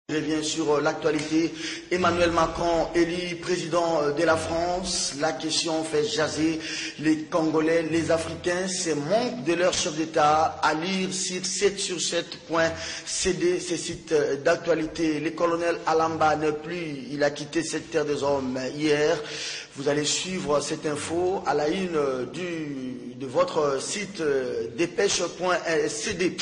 Je reviens sur l'actualité. Emmanuel Macron élu président de la France. La question fait jaser les Congolais, les Africains. C'est manque de leur chef d'État à lire sur 7sur7.cd, ces sites d'actualité. Le colonel Alamba n'est plus. Il a quitté cette terre des hommes hier. Vous allez suivre cette info à la une de votre site dépêche.cd.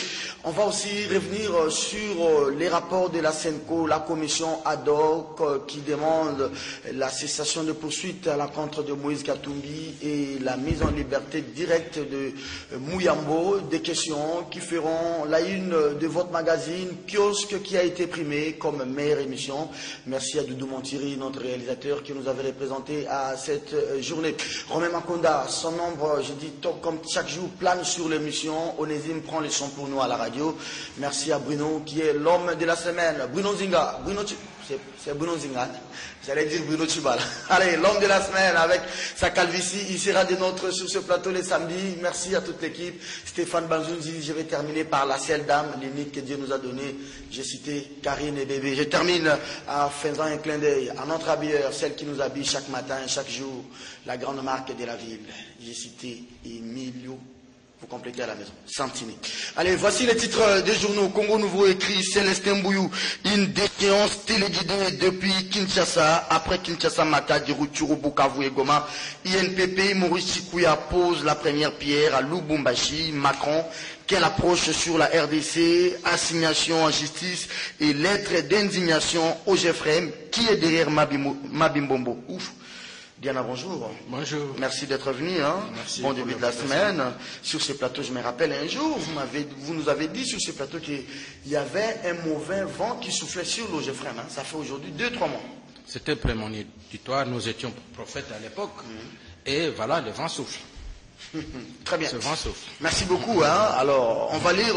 On va aussi revenir sur les rapports de la CENCO, la commission ad hoc qui demande la cessation de poursuite à l'encontre de Moïse Katumbi et la mise en liberté directe de Mouyambo. Des questions qui feront la une de votre magazine Kiosque qui a été primé comme meilleure émission. Merci à Doudou Montiri, notre réalisateur, qui nous avait représenté à cette journée. Romain Makonda, son nombre, je dis comme chaque jour, plane sur l'émission. Onésime prend les sons pour nous à la radio. Merci à Bruno qui est l'homme de la semaine. Bruno Zinga. C'est Bruno Zinga. J'allais dire Bruno Chibal. Allez, l'homme de la semaine avec sa calvitie. Il sera des nôtres sur ce plateau les samedis. Merci à toute l'équipe. Stéphane Banzounzi. Je vais terminer par la seule dame, l'unique que Dieu nous a donnée. J'ai cité Karine et bébé. Je termine en faisant un clin d'œil à notre habilleur, celle qui nous habille chaque matin, chaque jour, la grande marque de la ville. J'ai cité Emilio. Vous complétez à la maison. Santini. Allez, voici les titres des journaux. Congo Nouveau écrit Célestin Bouyou. Une déchéance téléguidée depuis Kinshasa. Après Kinshasa, Matadi, Rutshuru, Bukavu et Goma. INPP, Maurice Chikouya pose la première pierre à Lubumbashi. Macron, quelle approche sur la RDC, assignation en justice et lettre d'indignation au GFRM. Qui est derrière Mabimbombo? Ouf. Diana, bonjour. Bonjour. Merci d'être venu. Merci. Bon début de la semaine. Sur ce plateau, je me rappelle un jour, vous nous avez dit sur ce plateau qu'il y avait un mauvais vent qui soufflait sur l'OGFREM. Ça fait aujourd'hui 2-3 mois. C'était prémonitoire. Nous étions prophètes à l'époque. Et voilà, le vent souffle. Très bien. Ce vent souffle. Merci beaucoup. Alors, on va lire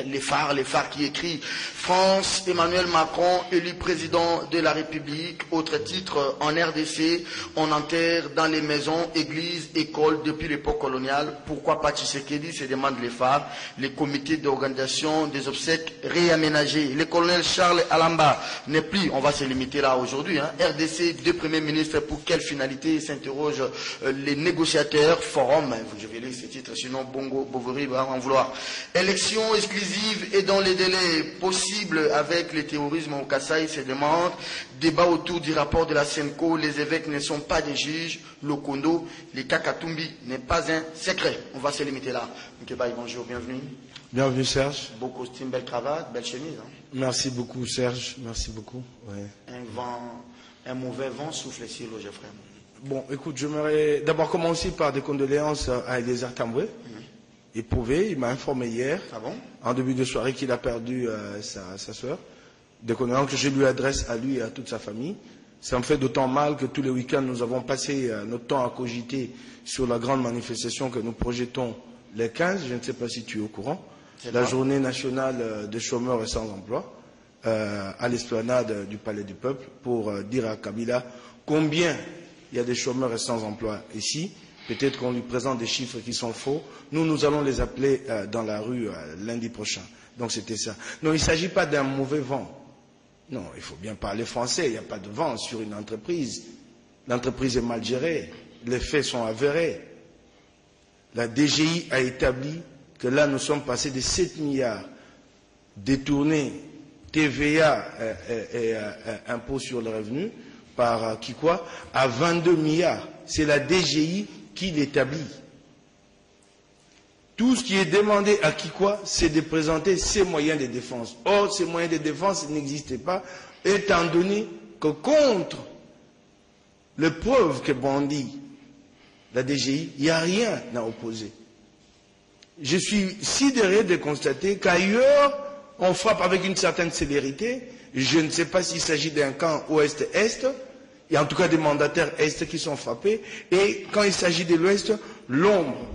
les phares qui écrit France, Emmanuel Macron, élu président de la République. Autre titre, en RDC, on enterre dans les maisons, églises, écoles depuis l'époque coloniale. Pourquoi pas Tshisekedi, se demandent les phares. Les comités d'organisation des obsèques réaménagés. Le colonel Charles Alamba n'est plus, on va se limiter là aujourd'hui. RDC, 2 premiers ministres, pour quelle finalité s'interrogent les négociateurs. Forum, je vais lire ces titres, sinon Bongo Bovori va en vouloir. Élection exclusive et dans les délais possibles avec le terrorisme au Kasaï se demande. Débat autour du rapport de la CENCO. Les évêques ne sont pas des juges. Lokondo, les Kakatumbi n'est pas un secret. On va se limiter là. Mkebaï, bonjour, bienvenue. Bienvenue Serge. Beau costume, belle cravate, belle chemise. Merci beaucoup Serge, merci beaucoup. Ouais. Un mauvais vent souffle sur le Geoffrey. Bon, écoute, j'aimerais d'abord commencer par des condoléances à Eliezer Tamboué. Éprouvé, il m'a informé hier, en début de soirée, qu'il a perdu sa soeur. Des condoléances que je lui adresse à lui et à toute sa famille. Ça me fait d'autant mal que tous les week-ends, nous avons passé notre temps à cogiter sur la grande manifestation que nous projetons les 15, je ne sais pas si tu es au courant, la journée nationale des chômeurs et sans emploi, à l'esplanade du Palais du Peuple, pour dire à Kabila combien il y a des chômeurs et sans emploi ici. Peut-être qu'on lui présente des chiffres qui sont faux. Nous allons les appeler dans la rue lundi prochain. Donc c'était ça. Non, il ne s'agit pas d'un mauvais vent. Non, il faut bien parler français. Il n'y a pas de vent sur une entreprise. L'entreprise est mal gérée. Les faits sont avérés. La DGI a établi que là, nous sommes passés de 7 milliards détournés TVA et impôt sur le revenu par Kikwa à 22 milliards. C'est la DGI qui l'établit. Tout ce qui est demandé à Kikwa, c'est de présenter ses moyens de défense. Or, ces moyens de défense n'existaient pas, étant donné que contre les preuves que bandit la DGI, il n'y a rien à opposer. Je suis sidéré de constater qu'ailleurs, on frappe avec une certaine célérité. Je ne sais pas s'il s'agit d'un camp ouest-est. Il y a en tout cas des mandataires est qui sont frappés. Et quand il s'agit de l'ouest, l'ombre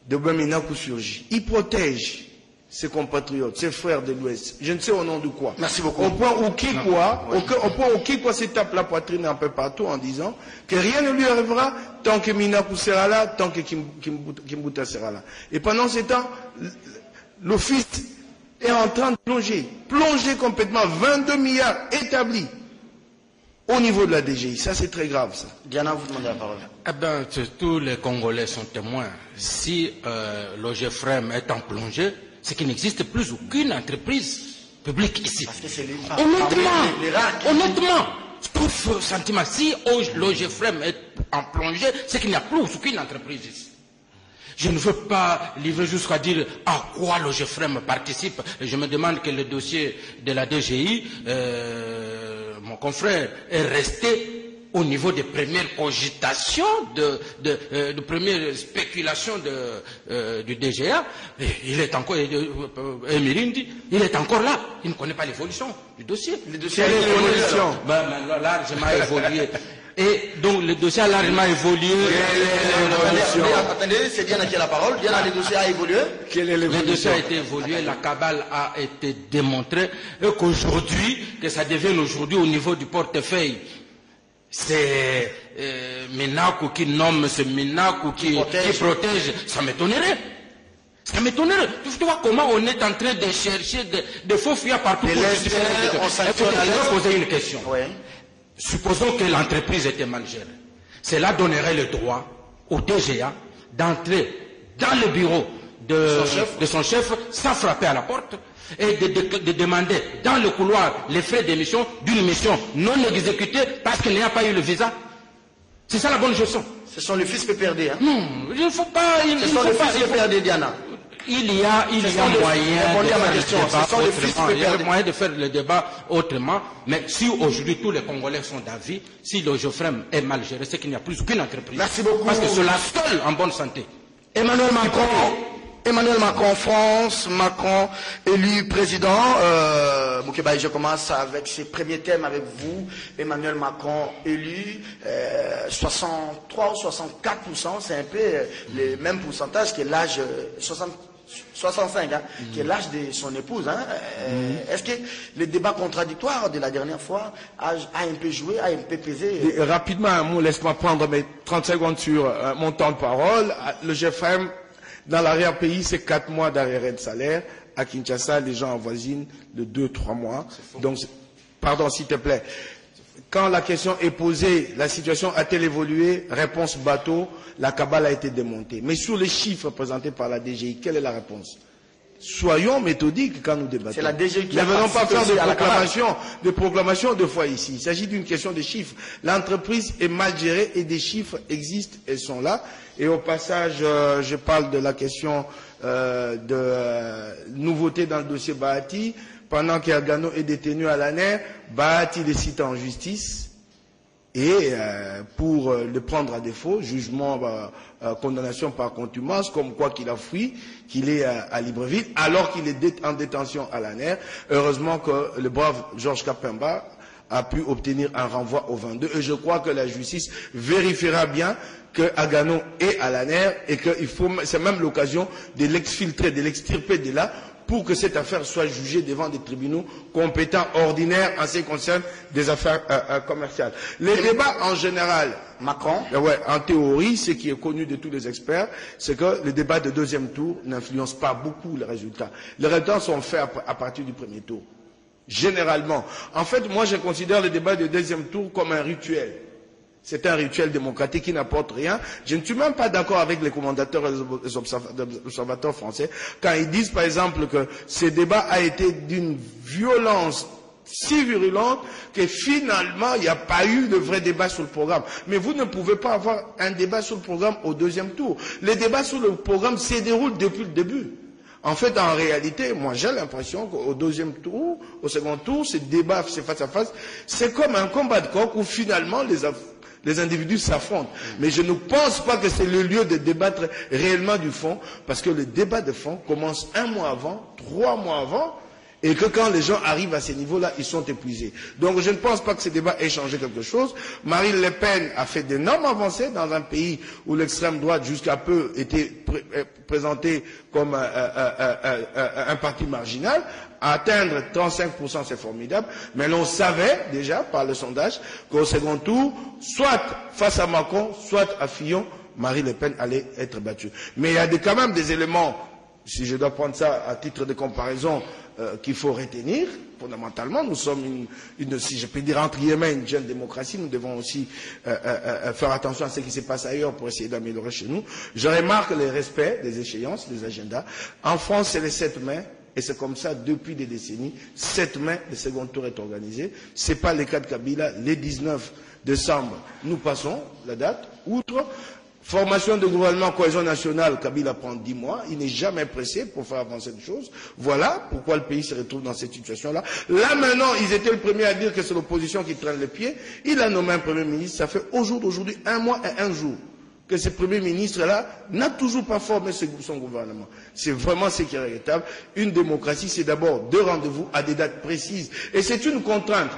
de Bouminakou surgit. Il protège ses compatriotes, ses frères de l'ouest. Je ne sais au nom de quoi. Merci beaucoup. Au point où Kikwa se tape la poitrine un peu partout en disant que rien ne lui arrivera tant que Minakou sera là, tant que Kimbuta sera là. Et pendant ce temps, l'office est en train de plonger complètement, 22 milliards établis au niveau de la DGI. Ça, c'est très grave, ça. Diana, vous demandez la parole. Eh bien, tous les Congolais sont témoins. Si l'OGFREM est en plongée, c'est qu'il n'existe plus aucune entreprise publique ici. Parce que c'est les honnêtement, tout ce sentiment, si l'OGFREM est en plongée, c'est qu'il n'y a plus aucune entreprise ici. Je ne veux pas livrer jusqu'à dire à quoi l'OGFREM participe. Je me demande que le dossier de la DGI, mon confrère, est resté au niveau des premières cogitations, de premières spéculations du DGA. Et il est encore, Emirindi, il est encore là. Il ne connaît pas l'évolution du dossier. Le dossier a l'évolution. Largement évolué. Et donc le dossier a largement évolué. Attendez, c'est Diana qui a la parole. Diana, le dossier a évolué. Le dossier a été évolué, la cabale a été démontrée, et qu'aujourd'hui, que ça devienne aujourd'hui au niveau du portefeuille, c'est Minakou qui nomme, c'est Minakou qui protège, ça m'étonnerait. Ça m'étonnerait. Tu vois comment on est en train de chercher des faux fuyards partout. Je vais poser une question. Ouais. Supposons que l'entreprise était mal gérée. Cela donnerait le droit au DGA d'entrer dans le bureau de son chef sans frapper à la porte et de demander dans le couloir les frais d'émission d'une mission non exécutée parce qu'il n'y a pas eu le visa. C'est ça la bonne gestion. Ce sont les fils PPRD. Hein? Non, il ne faut pas... Ce sont les fils PPRD, Diana. Il y a moyen de faire le débat autrement, mais si aujourd'hui tous les Congolais sont d'avis, si le GFREM est mal géré, c'est qu'il n'y a plus aucune entreprise. Merci beaucoup. Parce que c'est la seule en bonne santé. Emmanuel Macron, France, Macron élu président. Moukébaï, je commence avec ces premiers thèmes avec vous. Emmanuel Macron élu, 63 ou 64%, c'est un peu le même pourcentage que l'âge 65, hein, qui est l'âge de son épouse. Hein. Est-ce que le débat contradictoire de la dernière fois a un peu joué, a un peu pesé? Rapidement, un mot, laisse-moi prendre mes 30 secondes sur mon temps de parole. Le GFM, dans l'arrière-pays, c'est 4 mois d'arriéré de salaire. À Kinshasa, les gens avoisinent de 2-3 mois. Donc, pardon, s'il te plaît. Quand la question est posée, la situation a-t-elle évolué? Réponse bateau, la cabale a été démontée. Mais sur les chiffres présentés par la DGI, quelle est la réponse? Soyons méthodiques quand nous débattons. C'est la DGI qui ne venons pas faire de proclamation deux fois ici. Il s'agit d'une question de chiffres. L'entreprise est mal gérée et des chiffres existent et sont là. Et au passage, je parle de la question de nouveauté dans le dossier Bahati. Pendant qu'Agano est détenu à l'ANER, Bahati les cite en justice et pour le prendre à défaut, jugement, condamnation par contumace, comme quoi qu'il a fui, qu'il est à Libreville, alors qu'il est en détention à l'ANER. Heureusement que le brave Georges Kapemba a pu obtenir un renvoi au 22 et je crois que la justice vérifiera bien que Agano est à l'ANER et que c'est même l'occasion de l'exfiltrer, de l'extirper de là pour que cette affaire soit jugée devant des tribunaux compétents ordinaires en ce qui concerne des affaires commerciales. Les débats en général, Macron, en théorie, ce qui est connu de tous les experts, c'est que les débats de deuxième tour n'influencent pas beaucoup les résultats. Les résultats sont faits à partir du premier tour. Généralement. En fait, moi, je considère les débats de deuxième tour comme un rituel. C'est un rituel démocratique qui n'apporte rien. Je ne suis même pas d'accord avec les commentateurs et les observateurs français quand ils disent, par exemple, que ce débat a été d'une violence si virulente que finalement, il n'y a pas eu de vrai débat sur le programme. Mais vous ne pouvez pas avoir un débat sur le programme au deuxième tour. Les débats sur le programme se déroulent depuis le début. En fait, en réalité, moi j'ai l'impression qu'au deuxième tour, au second tour, ces débats, ces face à face, c'est comme un combat de coq où finalement les individus s'affrontent. Mais je ne pense pas que c'est le lieu de débattre réellement du fond, parce que le débat de fond commence 1 mois avant, 3 mois avant, et que quand les gens arrivent à ces niveaux-là, ils sont épuisés. Donc je ne pense pas que ce débat ait changé quelque chose. Marine Le Pen a fait d'énormes avancées dans un pays où l'extrême droite jusqu'à peu était présentée comme un parti marginal. Atteindre 35%, c'est formidable, mais l'on savait déjà par le sondage qu'au second tour, soit face à Macron, soit à Fillon, Marine Le Pen allait être battue. Mais il y a quand même des éléments, si je dois prendre ça à titre de comparaison, qu'il faut retenir. Fondamentalement, nous sommes si je peux dire entre guillemets, une jeune démocratie. Nous devons aussi faire attention à ce qui se passe ailleurs pour essayer d'améliorer chez nous. Je remarque le respect des échéances, des agendas. En France, c'est le 7 mai. Et c'est comme ça depuis des décennies. 7 mai, le second tour est organisé. Ce n'est pas le cas de Kabila. Le 19 décembre, nous passons la date. Outre formation de gouvernement, cohésion nationale, Kabila prend 10 mois. Il n'est jamais pressé pour faire avancer les choses. Voilà pourquoi le pays se retrouve dans cette situation-là. Là maintenant, ils étaient le premiers à dire que c'est l'opposition qui traîne les pieds. Il a nommé un premier ministre. Ça fait au jour d'aujourd'hui 1 mois et 1 jour que ce premier ministre-là n'a toujours pas formé son gouvernement. C'est vraiment ce qui est regrettable. Une démocratie, c'est d'abord 2 rendez-vous à des dates précises. Et c'est une contrainte.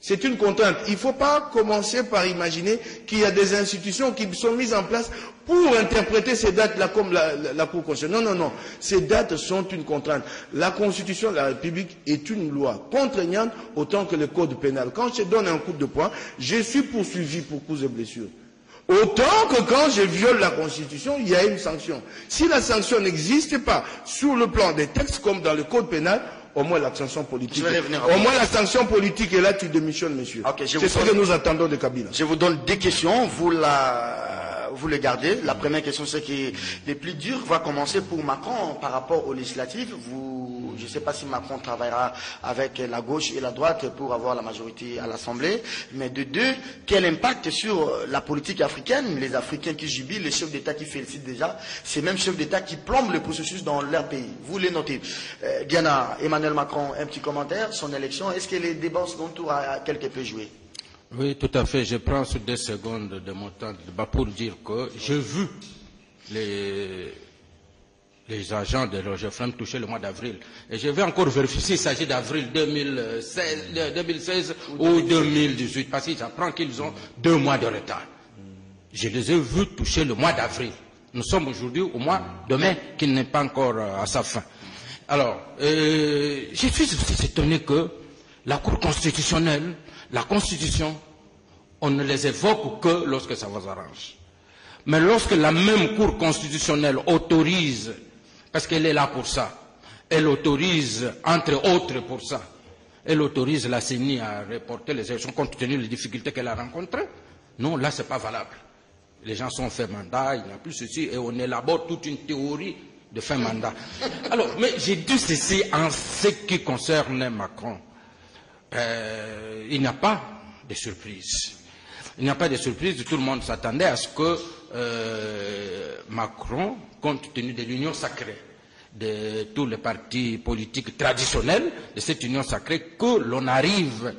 C'est une contrainte. Il ne faut pas commencer par imaginer qu'il y a des institutions qui sont mises en place pour interpréter ces dates-là comme la Cour constitutionnelle. Non, non, non. Ces dates sont une contrainte. La Constitution de la République est une loi contraignante autant que le Code pénal. Quand je donne un coup de poing, je suis poursuivi pour coups et blessures. Autant que quand je viole la Constitution, il y a une sanction. Si la sanction n'existe pas sur le plan des textes comme dans le Code pénal, au moins la sanction politique. Au moins la sanction politique est là, tu démissionnes, monsieur. Okay, c'est ce que nous attendons de Kabila. Je vous donne 2 questions, vous les gardez. La première question, c'est que les plus durs va commencer pour Macron par rapport aux législatives. Je ne sais pas si Macron travaillera avec la gauche et la droite pour avoir la majorité à l'Assemblée. Mais de 2, quel impact sur la politique africaine, les Africains qui jubilent, les chefs d'État qui félicitent déjà, ces mêmes chefs d'État qui plombent le processus dans leur pays. Vous les notez. Diana, Emmanuel Macron, un petit commentaire. Son élection, est-ce que les débats au second tour a quelque peu joué? Oui, tout à fait. Je prends sur 2 secondes de mon temps de débat pour dire que j'ai vu les agents de Roger Frem toucher le mois d'avril. Et je vais encore vérifier s'il s'agit d'avril 2016 ou 2018, parce que j'apprends qu'ils ont 2 mois de retard. Je les ai vus toucher le mois d'avril. Nous sommes aujourd'hui au mois de mai, qui n'est pas encore à sa fin. Alors, je suis étonné que la Cour constitutionnelle, la Constitution, on ne les évoque que lorsque ça vous arrange. Mais lorsque la même Cour constitutionnelle autorise, parce qu'elle est là pour ça, elle autorise, entre autres pour ça, elle autorise la CENI à reporter les élections compte tenu des difficultés qu'elle a rencontrées, non, là, ce n'est pas valable. Les gens sont fait mandat, il n'y a plus ceci, et on élabore toute une théorie de fin mandat. Alors, mais j'ai dit ceci en ce qui concerne Macron. Il n'y a pas de surprise. Il n'y a pas de surprise, tout le monde s'attendait à ce que Macron, compte tenu de l'union sacrée de tous les partis politiques traditionnels, de cette union sacrée, que l'on arrive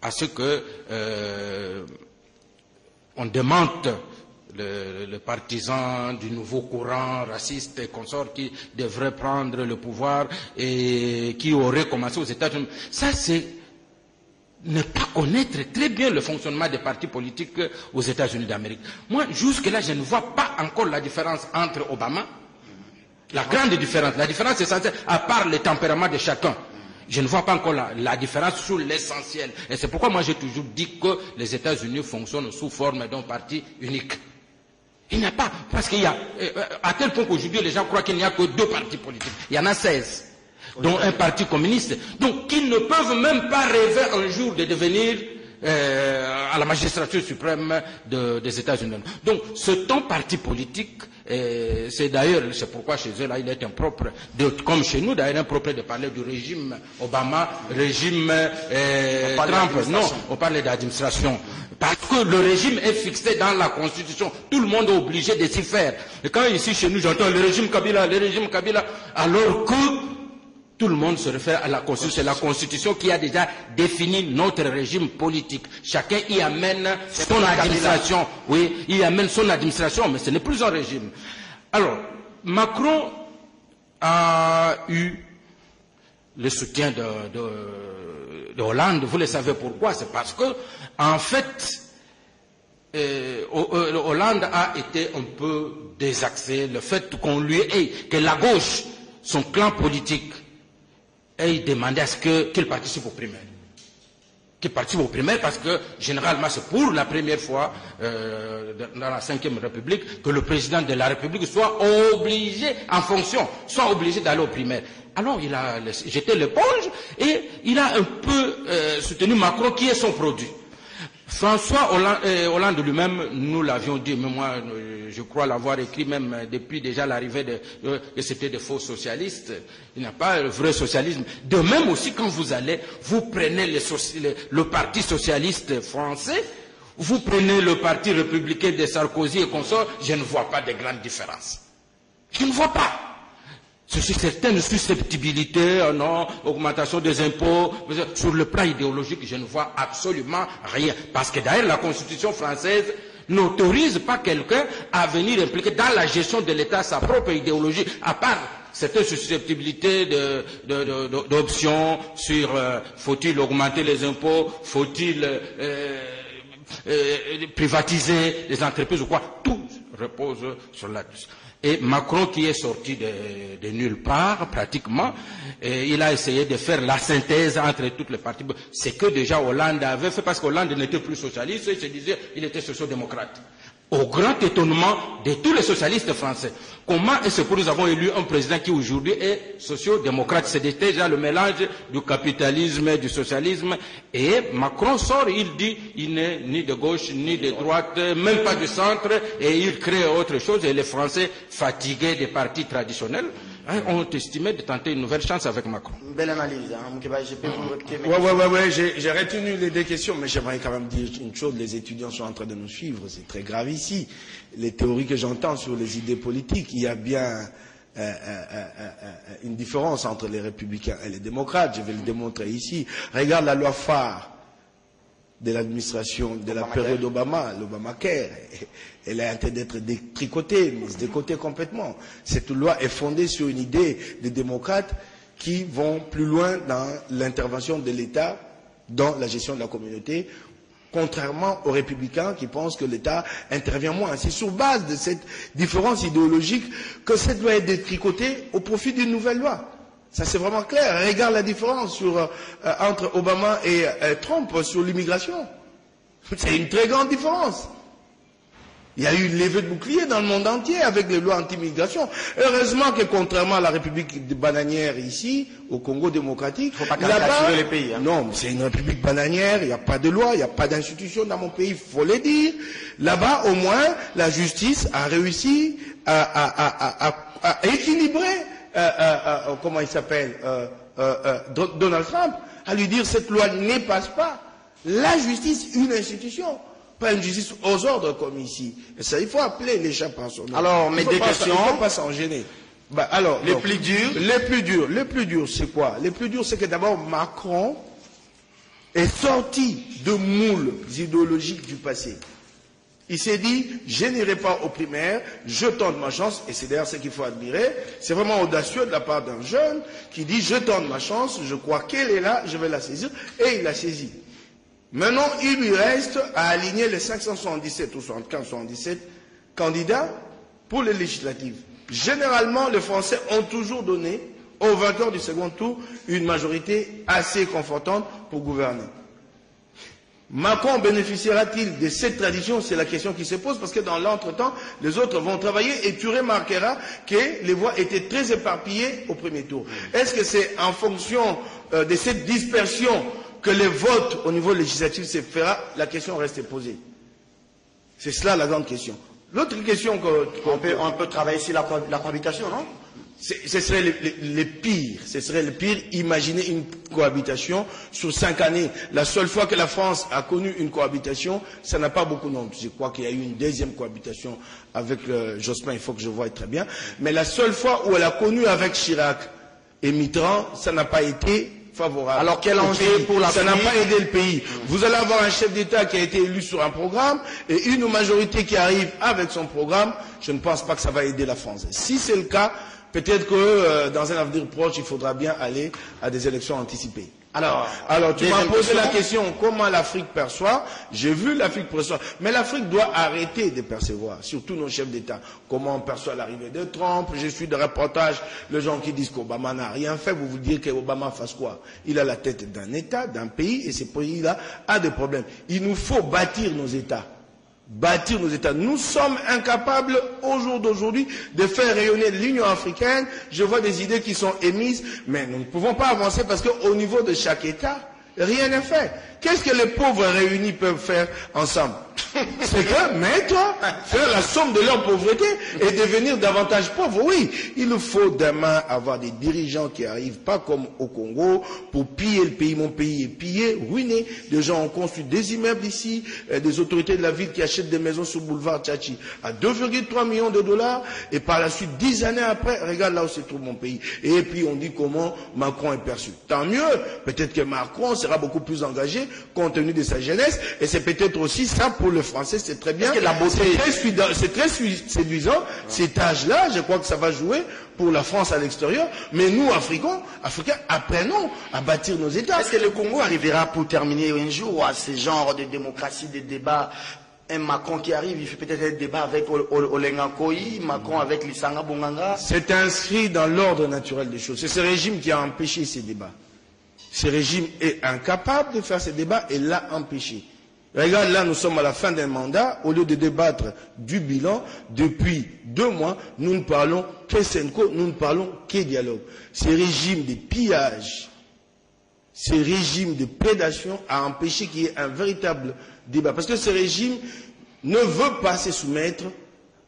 à ce que on démente le partisan du nouveau courant raciste et consort qui devrait prendre le pouvoir et qui aurait commencé aux États-Unis. Ça, c'est ne pas connaître très bien le fonctionnement des partis politiques aux États-Unis d'Amérique. Moi, jusque-là, je ne vois pas encore la différence entre Obama, la grande différence. La différence est essentielle, à part le tempérament de chacun. Je ne vois pas encore la différence sur l'essentiel. Et c'est pourquoi moi j'ai toujours dit que les États-Unis fonctionnent sous forme d'un parti unique. Il n'y a pas, parce qu'il y a, à tel point qu'aujourd'hui les gens croient qu'il n'y a que 2 partis politiques. Il y en a 16. Dont un parti communiste, donc qui ne peuvent même pas rêver un jour de devenir à la magistrature suprême des États-Unis. Donc, ce ton parti politique, c'est d'ailleurs, c'est pourquoi chez eux là, il est impropre, comme chez nous d'ailleurs, impropre de parler du régime Obama, régime Trump. Non, on parle d'administration. Parce que le régime est fixé dans la Constitution. Tout le monde est obligé de s'y faire. Et quand ici chez nous, j'entends le régime Kabila, alors que tout le monde se réfère à la Constitution. C'est la Constitution qui a déjà défini notre régime politique. Chacun y amène son administration. Oui, il y amène son administration, mais ce n'est plus un régime. Alors, Macron a eu le soutien de Hollande. Vous le savez pourquoi? C'est parce que, en fait, Hollande a été un peu désaxé. Le fait qu'on lui ait, que la gauche, son clan politique, ait demandé à ce qu'il participe aux primaires. qui participent aux primaires, parce que généralement c'est pour la première fois dans la Ve République que le président de la République soit obligé, en fonction, soit obligé d'aller aux primaires. Alors il a jeté l'éponge et il a un peu soutenu Macron qui est son produit. François Hollande lui-même, nous l'avions dit, mais moi je crois l'avoir écrit même depuis déjà l'arrivée que c'était des faux socialistes. Il n'y a pas le vrai socialisme. De même aussi quand vous prenez le parti socialiste français, vous prenez le parti républicain de Sarkozy et consorts, je ne vois pas de grande différence. Je ne vois pas. Sur certaines susceptibilités, non, augmentation des impôts, sur le plan idéologique, je ne vois absolument rien. Parce que d'ailleurs, la Constitution française n'autorise pas quelqu'un à venir impliquer dans la gestion de l'État sa propre idéologie, à part certaines susceptibilités d'options sur faut-il augmenter les impôts, faut-il privatiser les entreprises ou quoi. Tout repose sur la... Et Macron, qui est sorti de nulle part, pratiquement, il a essayé de faire la synthèse entre toutes les parties. C'est que déjà Hollande avait fait, parce qu'Hollande n'était plus socialiste, il se disait qu'il était social-démocrate. Au grand étonnement de tous les socialistes français. Comment est-ce que nous avons élu un président qui aujourd'hui est socio-démocrate? C'est déjà le mélange du capitalisme et du socialisme. Et Macron sort, il dit, il n'est ni de gauche, ni de droite, même pas du centre, et il crée autre chose. Et les Français, fatigués des partis traditionnels, ont estimé de tenter une nouvelle chance avec Macron. Belle analyse, hein, je peux vous répéter. Ouais, j'ai retenu les deux questions, mais j'aimerais quand même dire une chose, les étudiants sont en train de nous suivre, c'est très grave ici. Les théories que j'entends sur les idées politiques, il y a bien une différence entre les républicains et les démocrates, je vais le démontrer ici. Regarde la loi phare de l'administration de la période Obama, l'Obamacare. Elle a intérêt d'être détricotée, mise de côté complètement. Cette loi est fondée sur une idée des démocrates qui vont plus loin dans l'intervention de l'État dans la gestion de la communauté, contrairement aux républicains qui pensent que l'État intervient moins. C'est sur base de cette différence idéologique que cette loi est détricotée au profit d'une nouvelle loi. Ça c'est vraiment clair. Regarde la différence entre Obama et Trump sur l'immigration. C'est une très grande différence. Il y a eu une levée de bouclier dans le monde entier avec les lois anti-immigration. Heureusement que contrairement à la République bananière ici, au Congo démocratique, là-bas, les pays, hein. Non, c'est une République bananière, il n'y a pas de loi, il n'y a pas d'institution dans mon pays, il faut le dire. Là-bas, au moins, la justice a réussi à équilibrer, comment il s'appelle, Donald Trump, à lui dire cette loi ne passe pas. La justice, une institution. Pas une justice aux ordres comme ici. Et ça, il faut appeler les chats par son nom. Alors, mes deux questions. Il ne faut pas s'en gêner. Alors, les plus durs. Les plus durs, c'est quoi? Les plus durs, c'est que d'abord, Macron est sorti de moules idéologiques du passé. Il s'est dit, je n'irai pas aux primaires, je tente ma chance, et c'est d'ailleurs ce qu'il faut admirer. C'est vraiment audacieux de la part d'un jeune qui dit, je tente ma chance, je crois qu'elle est là, je vais la saisir, et il l'a saisie. Maintenant, il lui reste à aligner les 577 ou 75-77 candidats pour les législatives. Généralement, les Français ont toujours donné aux vainqueurs du second tour une majorité assez confortable pour gouverner. Macron bénéficiera-t-il de cette tradition? C'est la question qui se pose, parce que dans l'entretemps, les autres vont travailler et tu remarqueras que les voix étaient très éparpillées au premier tour. Est-ce que c'est en fonction de cette dispersion que les votes au niveau législatif se fera? La question reste posée. C'est cela la grande question. L'autre question on peut travailler sur la cohabitation, non? Ce serait le pire. Ce serait le pire. Imaginez une cohabitation sur 5 années. La seule fois que la France a connu une cohabitation, ça n'a pas beaucoup de nom. Je crois qu'il y a eu une deuxième cohabitation avec Jospin, il faut que je voie très bien. Mais la seule fois où elle a connu avec Chirac et Mitterrand, ça n'a pas été favorable. Alors quel enjeu pour la Ça n'a pas aidé le pays. Vous allez avoir un chef d'État qui a été élu sur un programme et une majorité qui arrive avec son programme. Je ne pense pas que ça va aider la France. Si c'est le cas, peut-être que dans un avenir proche, il faudra bien aller à des élections anticipées. Alors tu m'as posé la question, comment l'Afrique perçoit? J'ai vu l'Afrique perçoit. Mais l'Afrique doit arrêter de percevoir, surtout nos chefs d'État. Comment on perçoit l'arrivée de Trump? Je suis de reportage, les gens qui disent qu'Obama n'a rien fait, vous dire qu'Obama fasse quoi? Il a la tête d'un État, d'un pays, et ce pays-là a des problèmes. Il nous faut bâtir nos États. Bâtir nos États. Nous sommes incapables, au jour d'aujourd'hui, de faire rayonner l'Union africaine. Je vois des idées qui sont émises, mais nous ne pouvons pas avancer parce qu'au niveau de chaque État, rien n'est fait. Qu'est-ce que les pauvres réunis peuvent faire ensemble? C'est que mettre, faire la somme de leur pauvreté et devenir davantage pauvres. Oui, il faut demain avoir des dirigeants qui arrivent pas comme au Congo pour piller le pays. Mon pays est pillé, ruiné. Des gens ont construit des immeubles ici, des autorités de la ville qui achètent des maisons sur le boulevard Tchachi à 2,3 millions de dollars et par la suite, 10 années après, regarde là où se trouve mon pays. Et puis on dit comment Macron est perçu. Tant mieux, peut-être que Macron sera beaucoup plus engagé compte tenu de sa jeunesse, et c'est peut-être aussi ça pour le français, c'est très bien, c'est très séduisant, cet âge-là, je crois que ça va jouer pour la France à l'extérieur, mais nous, Africains, apprenons à bâtir nos États. Est-ce que le Congo arrivera pour terminer un jour à ce genre de démocratie, de débat? Un Macron qui arrive, il fait peut-être un débat avec Olenga Koyi, Macron avec Lissanga Bonganga. C'est inscrit dans l'ordre naturel des choses. C'est ce régime qui a empêché ces débats. Ce régime est incapable de faire ces débats et l'a empêché. Regarde, là, nous sommes à la fin d'un mandat. Au lieu de débattre du bilan, depuis 2 mois, nous ne parlons que Senko, nous ne parlons que dialogue. Ce régime de pillage, ce régime de prédation a empêché qu'il y ait un véritable débat. Parce que ce régime ne veut pas se soumettre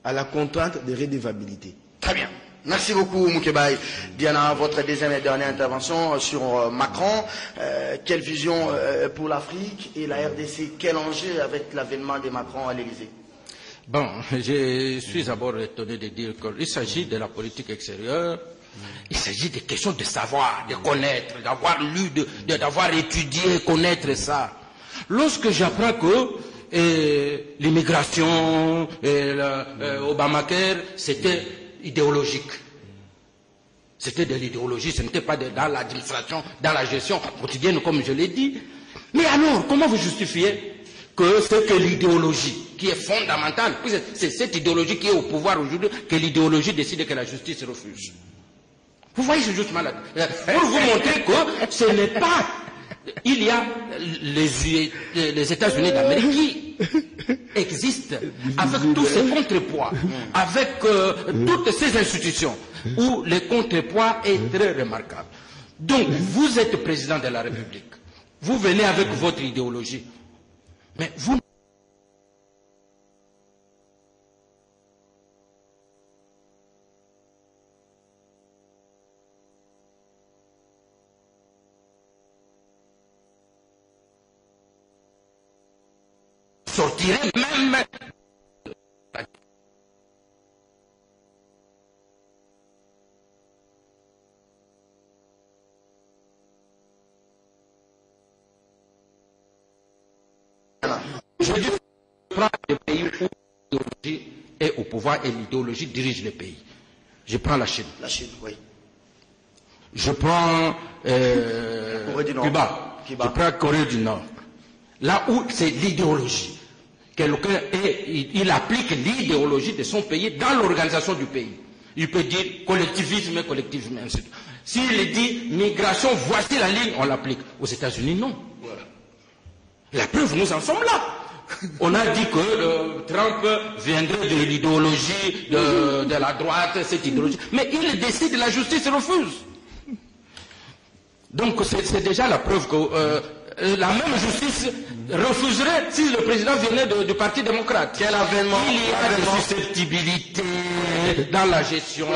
à la contrainte de redevabilité. Très bien. Merci beaucoup, Moukebaye. Diana, votre deuxième et dernière intervention sur Macron. Quelle vision pour l'Afrique et la RDC? Quel enjeu avec l'avènement de Macron à l'Élysée? Bon, je suis d'abord étonné de dire qu'il s'agit de la politique extérieure. Il s'agit des questions de savoir, de connaître, d'avoir lu, d'avoir étudié, connaître ça. Lorsque j'apprends que l'immigration, Obamacare, c'était idéologique. C'était de l'idéologie, ce n'était pas dans l'administration, dans la gestion quotidienne, comme je l'ai dit. Mais alors, comment vous justifiez que c'est que l'idéologie qui est fondamentale, c'est cette idéologie qui est au pouvoir aujourd'hui, que l'idéologie décide que la justice refuse? Vous voyez, c'est justement là. Pour vous montrer que ce n'est pas... Il y a les États-Unis d'Amérique qui existent avec tous ces contrepoids, avec toutes ces institutions où le contrepoids est très remarquable. Donc, vous êtes président de la République. Vous venez avec votre idéologie. Mais vous... sortirait même je dis prendre le pays où l'idéologie est au pouvoir et l'idéologie dirige le pays. Je prends la Chine. La Chine, oui. Je prends Cuba. Je prends Corée du Nord. Là où c'est l'idéologie. Quelqu'un il applique l'idéologie de son pays dans l'organisation du pays. Il peut dire collectivisme, ainsi de suite. S'il dit migration, voici la ligne, on l'applique. Aux États-Unis, non. La preuve, nous en sommes là. On a dit que Trump viendrait de l'idéologie de la droite, cette idéologie. Mais il décide, la justice refuse. Donc c'est déjà la preuve que la même justice refuserait si le président venait du Parti démocrate. Quel avènement? Il y a des susceptibilités dans la gestion,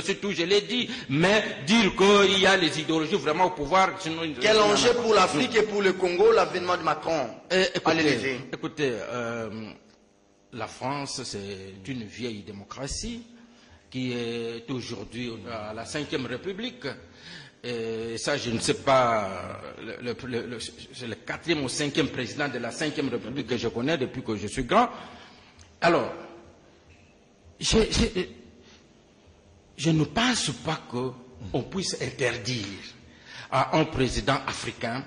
c'est tout, je l'ai dit. Mais dire qu'il y a les idéologies vraiment au pouvoir... Sinon, quel enjeu pour l'Afrique et pour le Congo, l'avènement de Macron à l'Élysée? Écoutez, la France, c'est une vieille démocratie qui est aujourd'hui à la 5e République. Et ça, je ne sais pas, c'est le 4e ou 5e président de la 5e République que je connais depuis que je suis grand. Alors, je ne pense pas qu'on puisse interdire à un président africain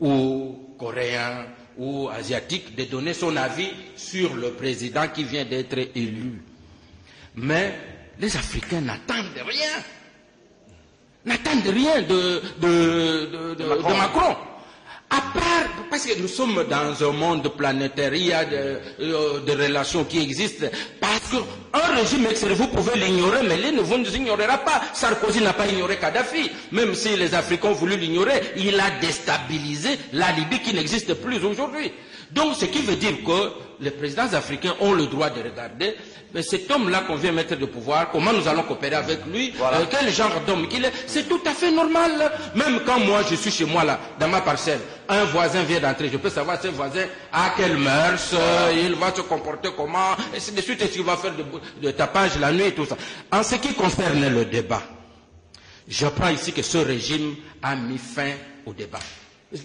ou coréen ou asiatique de donner son avis sur le président qui vient d'être élu. Mais les Africains n'attendent rien. N'attendent rien de Macron. À part, parce que nous sommes dans un monde planétaire, il y a des relations qui existent. Parce qu'un régime extérieur, vous pouvez l'ignorer, mais lui ne vous ignorera pas. Sarkozy n'a pas ignoré Kadhafi. Même si les Africains ont voulu l'ignorer, il a déstabilisé la Libye qui n'existe plus aujourd'hui. Donc, ce qui veut dire que les présidents africains ont le droit de regarder, mais cet homme-là qu'on vient mettre de pouvoir, comment nous allons coopérer avec lui, quel genre d'homme qu'il est, c'est tout à fait normal. Même quand moi je suis chez moi là, dans ma parcelle, un voisin vient d'entrer, je peux savoir ce voisin à quelle mœurs, il va se comporter comment, et c'est de suite, est-ce qu'il va faire de tapage la nuit et tout ça. En ce qui concerne le débat, je prends ici que ce régime a mis fin au débat.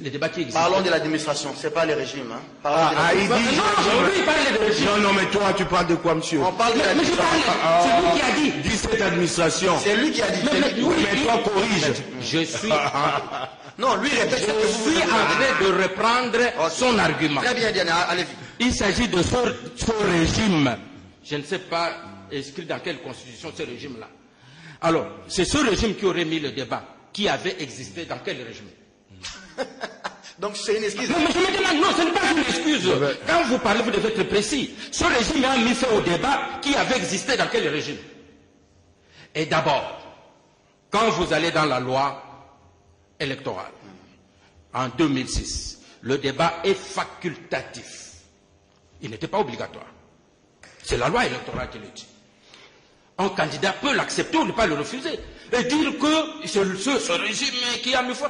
Les débats qui existent. Parlons de l'administration, c'est pas le régime. Hein. Parlons non, mais toi, tu parles de quoi, monsieur? On parle de l'administration. C'est lui qui a dit. Dis cette administration. C'est lui qui a dit. Mais toi, corrige. Je suis non, lui répète. Je suis en train de reprendre son argument. Très bien, Diana, allez-y. Il s'agit de ce régime. Je ne sais pas inscrit dans quelle constitution ce régime-là. Alors, c'est ce régime qui aurait mis le débat. Qui avait existé dans quel régime? Donc c'est une excuse. Non, ce n'est pas une excuse. Quand vous parlez, vous devez être précis. Ce régime a mis fin au débat qui avait existé dans quel régime? Et d'abord, quand vous allez dans la loi électorale, en 2006, le débat est facultatif. Il n'était pas obligatoire. C'est la loi électorale qui le dit. Un candidat peut l'accepter ou ne pas le refuser. Et dire que c'est ce régime qui a mis foi.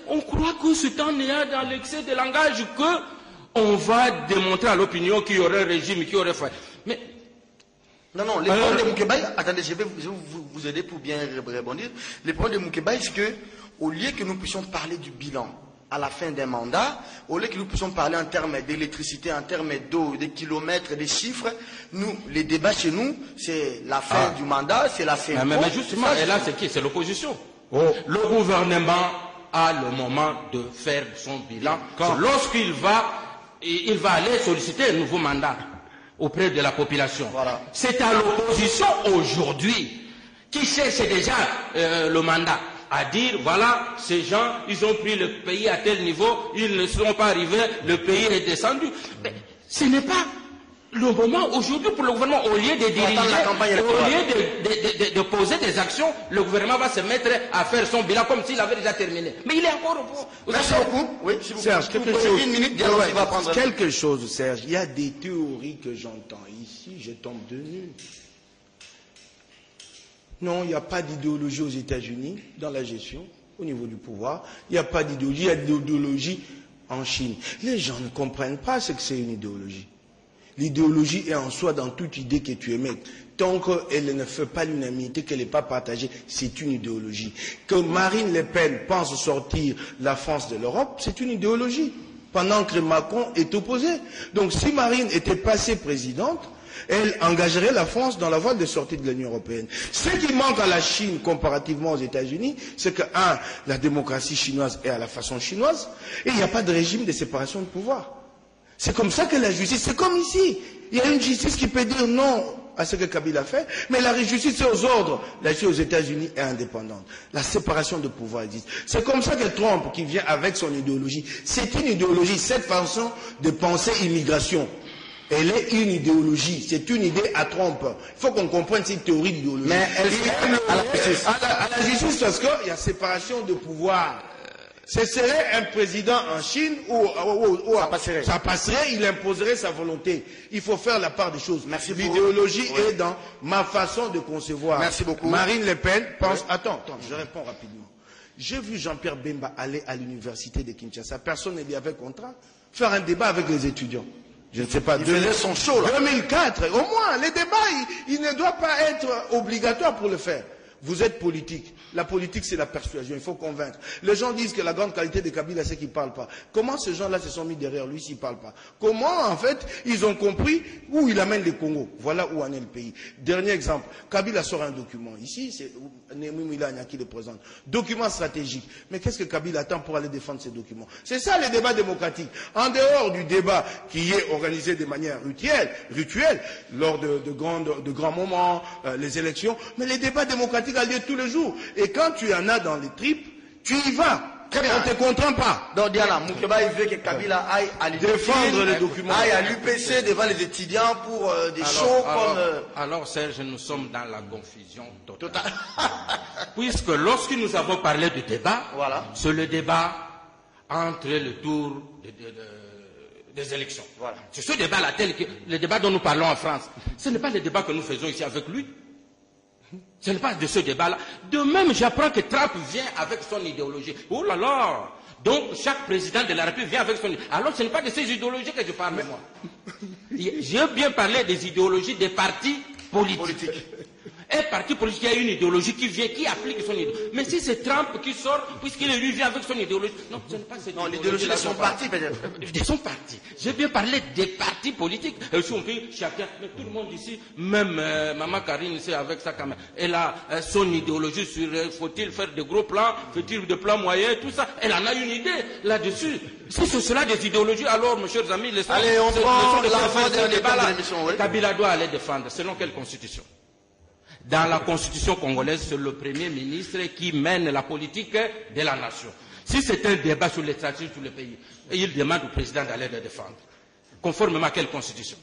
On croit que c'est en ayant dans l'excès de langage qu'on va démontrer à l'opinion qu'il y aurait un régime qui aurait fait. Mais non, le problème de Moukébaï, attendez, je vais vous aider pour bien rebondir. Le problème de Moukébaï, c'est que au lieu que nous puissions parler du bilan à la fin d'un mandat, au lieu que nous puissions parler en termes d'électricité, en termes d'eau, des kilomètres, des chiffres, nous, les débats chez nous, c'est la fin du mandat, c'est la CNCO. Mais justement, et là, c'est qui? C'est l'opposition. Le gouvernement a le moment de faire son bilan. Lorsqu'il il va aller solliciter un nouveau mandat auprès de la population. Voilà. C'est à l'opposition aujourd'hui qui cherche déjà le mandat à dire, voilà, ces gens, ils ont pris le pays à tel niveau, ils ne sont pas arrivés, le pays est descendu. Mais ce n'est pas le moment aujourd'hui pour le gouvernement, au lieu de diriger, au lieu de poser des actions, le gouvernement va se mettre à faire son bilan comme s'il avait déjà terminé. Mais il est encore au point. Merci beaucoup. Oui, Serge, une minute, va prendre quelque chose, Serge. Il y a des théories que j'entends ici, je tombe de nu. Non, il n'y a pas d'idéologie aux États-Unis dans la gestion, au niveau du pouvoir. Il n'y a pas d'idéologie, il y a de l'idéologie en Chine. Les gens ne comprennent pas ce que c'est une idéologie. L'idéologie est en soi dans toute idée que tu émets. Tant qu'elle ne fait pas l'unanimité, qu'elle n'est pas partagée, c'est une idéologie. Que Marine Le Pen pense sortir la France de l'Europe, c'est une idéologie. Pendant que Macron est opposé. Donc si Marine était passée présidente, elle engagerait la France dans la voie de sortie de l'Union européenne. Ce qui manque à la Chine comparativement aux États-Unis, c'est que, la démocratie chinoise est à la façon chinoise, et il n'y a pas de régime de séparation de pouvoir. C'est comme ça que la justice, c'est comme ici. Il y a une justice qui peut dire non à ce que Kabila fait, mais la justice est aux ordres. La justice aux États-Unis est indépendante. La séparation de pouvoir existe. C'est comme ça que Trump, qui vient avec son idéologie, c'est une idéologie, cette façon de penser immigration. Elle est une idéologie, c'est une idée à Trump. Il faut qu'on comprenne cette théorie d'idéologie. Mais elle à la justice parce qu'il y a séparation de pouvoir. Ce serait un président en Chine où ça passerait, il imposerait sa volonté. Il faut faire la part des choses. L'idéologie est dans ma façon de concevoir. Merci beaucoup. Marine Le Pen pense... Attends, je réponds rapidement. J'ai vu Jean-Pierre Bemba aller à l'université de Kinshasa. Personne ne lui avait contraint. Faire un débat avec les étudiants. Je ne sais pas, il faisait son show, là. 2004, au moins, les débats, il ne doit pas être obligatoire pour le faire. Vous êtes politique. La politique, c'est la persuasion. Il faut convaincre. Les gens disent que la grande qualité de Kabila, c'est qu'il ne parle pas. Comment ces gens-là se sont mis derrière lui s'il ne parle pas? Comment, en fait, ils ont compris où il amène les Congo? Voilà où en est le pays. Dernier exemple. Kabila sort un document. Ici, c'est Némi Milania qui le présente. Document stratégique. Mais qu'est-ce que Kabila attend pour aller défendre ces documents? C'est ça les débats démocratiques. En dehors du débat qui est organisé de manière rituelle lors de grands moments, les élections, mais les débats démocratiques a lieu tous les jours. Et quand tu en as dans les tripes, tu y vas. On ne te contraint pas. Donc Diana, Moukeba, il veut que Kabila aille à défendre les documents. Aille à l'UPC devant les étudiants pour des shows comme... Alors Serge, nous sommes dans la confusion totale. Puisque lorsque nous avons parlé de débat, voilà, c'est le débat entre le tour des élections. Voilà. C'est ce débat-là, le débat dont nous parlons en France. Ce n'est pas le débat que nous faisons ici avec lui. Ce n'est pas de ce débat-là. De même, j'apprends que Trump vient avec son idéologie. Oh là là! Donc, chaque président de la République vient avec son idéologie. Alors, ce n'est pas de ces idéologies que je parle, moi. J'ai bien parlé des idéologies des partis politiques. Un parti politique qui a une idéologie qui vient, qui applique son idéologie. Mais si c'est Trump qui sort, puisqu'il lui vient avec son idéologie. Non, ce n'est pas cette idéologie. Non, l'idéologie de son parti, peut-être. De son parti. J'ai bien parlé des partis politiques. Et si on dit chacun, mais tout le monde ici, même Maman Karine, c'est avec sa caméra. Elle a son idéologie sur faut-il faire de gros plans, faut-il de plans moyens, tout ça. Elle en a une idée là-dessus. Si c'est cela des idéologies, alors, mes chers amis, allez, on prend la fin de l'émission. Kabila doit aller défendre. Selon quelle constitution? Dans la constitution congolaise, c'est le premier ministre qui mène la politique de la nation. Si c'est un débat sur les stratégies sur le pays, il demande au président d'aller le défendre. Conformément à quelle constitution?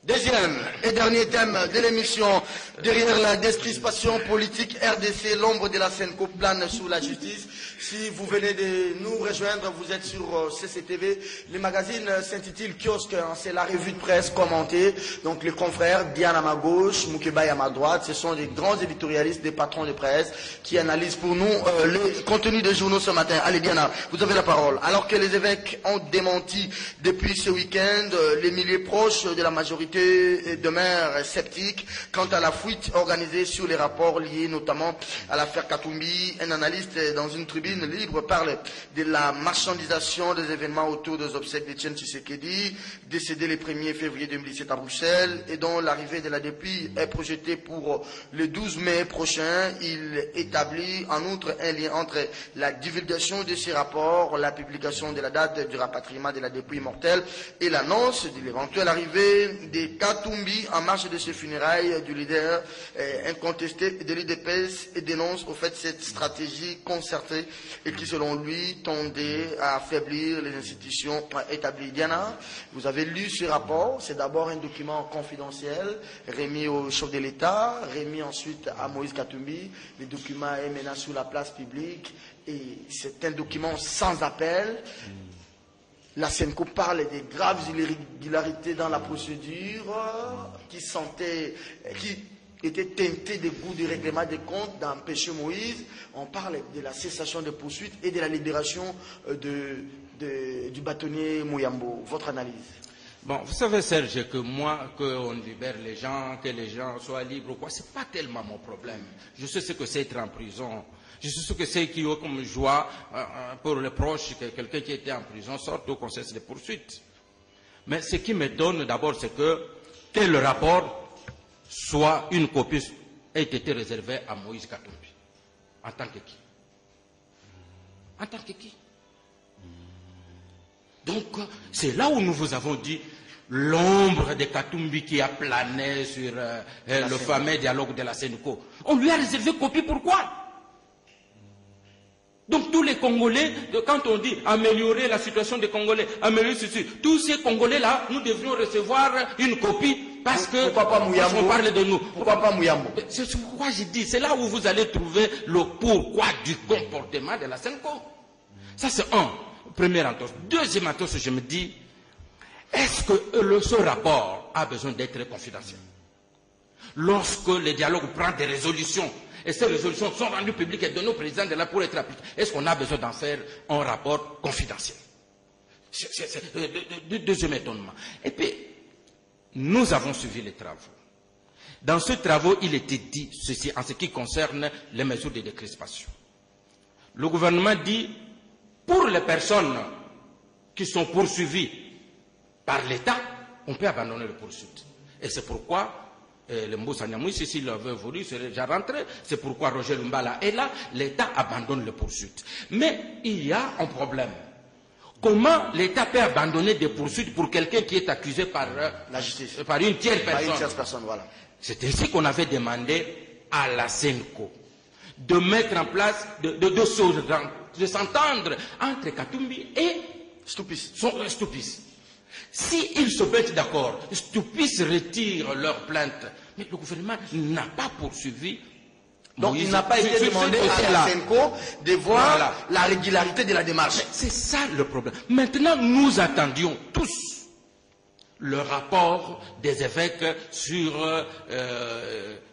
Deuxième et dernier thème de l'émission, derrière la décrispation politique RDC, l'ombre de la Senko plane sous la justice. Si vous venez de nous rejoindre, vous êtes sur CCTV. Le magazine s'intitule Kiosque, c'est la revue de presse commentée. Donc les confrères, Diana à ma gauche, Moukebaï à ma droite, ce sont des grands éditorialistes, des patrons de presse qui analysent pour nous le contenu des journaux ce matin. Allez Diana, vous avez la parole. Alors que les évêques ont démenti depuis ce week-end, les milliers proches de la majorité demeurent sceptiques quant à la fuite organisée sur les rapports liés notamment à l'affaire Katumbi. Un analyste dans une tribune libre parle de la marchandisation des événements autour des obsèques d'Etienne Tshisekedi, décédé le 1er février 2017 à Bruxelles et dont l'arrivée de la DPI est projetée pour le 12 mai prochain. Il établit en outre un lien entre la divulgation de ces rapports, la publication de la date du rapatriement de la dépouille mortelle et l'annonce de l'éventuelle arrivée des Katumbi en marge de ces funérailles du leader incontesté de l'UDPS et dénonce au fait cette stratégie concertée et qui selon lui tendait à affaiblir les institutions établies. Diana, vous avez lu ce rapport, c'est d'abord un document confidentiel remis au chef de l'État, remis ensuite à Moïse Katumbi. Le document est maintenant sur la place publique et c'est un document sans appel. La Senko parle des graves irrégularités dans la procédure qui étaient teintées des goûts du règlement des comptes d'empêcher Moïse. On parle de la cessation des poursuites et de la libération du bâtonnier Mouyambo. Votre analyse? Bon, vous savez, Serge, que moi, qu'on libère les gens, que les gens soient libres ou quoi, c'est pas tellement mon problème. Je sais ce que c'est être en prison. Je sais ce que c'est qui ont comme joie pour les proches que quelqu'un qui était en prison sorte ou qu'on cesse les poursuites. Mais ce qui me donne d'abord, c'est que le rapport soit une copie ait été réservée à Moïse Katumbi. En tant que qui? En tant que qui? Donc, c'est là où nous vous avons dit l'ombre de Katumbi qui a plané sur le fameux dialogue de la Senko. On lui a réservé copie, pourquoi? Donc tous les Congolais, quand on dit améliorer la situation des Congolais, améliorer ceci, tous ces Congolais-là, nous devrions recevoir une copie parce que on parle de nous. Pourquoi pas Mouyambo? C'est pourquoi j'ai dit, c'est là où vous allez trouver le pourquoi du comportement de la Senko. Ça c'est un, premier entorse. Deuxième entorse, je me dis, est-ce que ce rapport a besoin d'être confidentiel? Lorsque le dialogue prend des résolutions, et ces résolutions sont rendues publiques et données au président de la pour être appliquées, est-ce qu'on a besoin d'en faire un rapport confidentiel? C'est deuxième étonnement. Et puis, nous avons suivi les travaux. Dans ce travaux, il était dit ceci en ce qui concerne les mesures de décrispation. Le gouvernement dit, pour les personnes qui sont poursuivies par l'État, on peut abandonner les poursuites. Et c'est pourquoi le Mboussa Niamoui, s'il avait voulu, serait déjà rentré. C'est pourquoi Roger Lumbala est là. L'État abandonne les poursuites. Mais il y a un problème. Comment l'État peut abandonner des poursuites pour quelqu'un qui est accusé par la justice, par une tierce personne? Par une tierce personne, voilà. C'est ainsi qu'on avait demandé à la SENCO de mettre en place, de s'entendre entre Katumbi et Stoupis. S'ils se mettent d'accord, Stoupis retire leur plainte. Mais le gouvernement n'a pas poursuivi. Donc il n'a pas été demandé à la SENCO de voir la régularité de la démarche. C'est ça le problème. Maintenant, nous attendions tous le rapport des évêques sur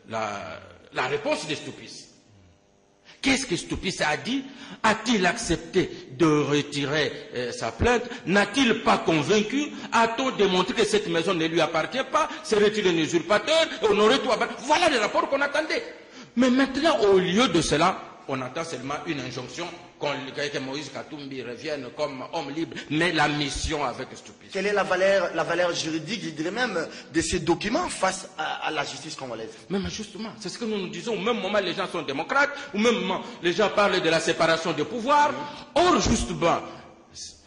la réponse de Stoupis. Qu'est-ce que Stoupis a dit? A-t-il accepté de retirer sa plainte? N'a-t-il pas convaincu? A-t-on démontré que cette maison ne lui appartient pas? Serait-il un usurpateur? On aurait tout abattu. Voilà les rapports qu'on attendait. Mais maintenant, au lieu de cela, on attend seulement une injonction que Moïse Katumbi revienne comme homme libre, mais la mission avec Stoupis. Quelle est la valeur juridique, je dirais même, de ces documents face à la justice congolaise? Mais justement, c'est ce que nous nous disons. Au même moment, les gens sont démocrates. Au même moment, les gens parlent de la séparation des pouvoirs. Or, justement,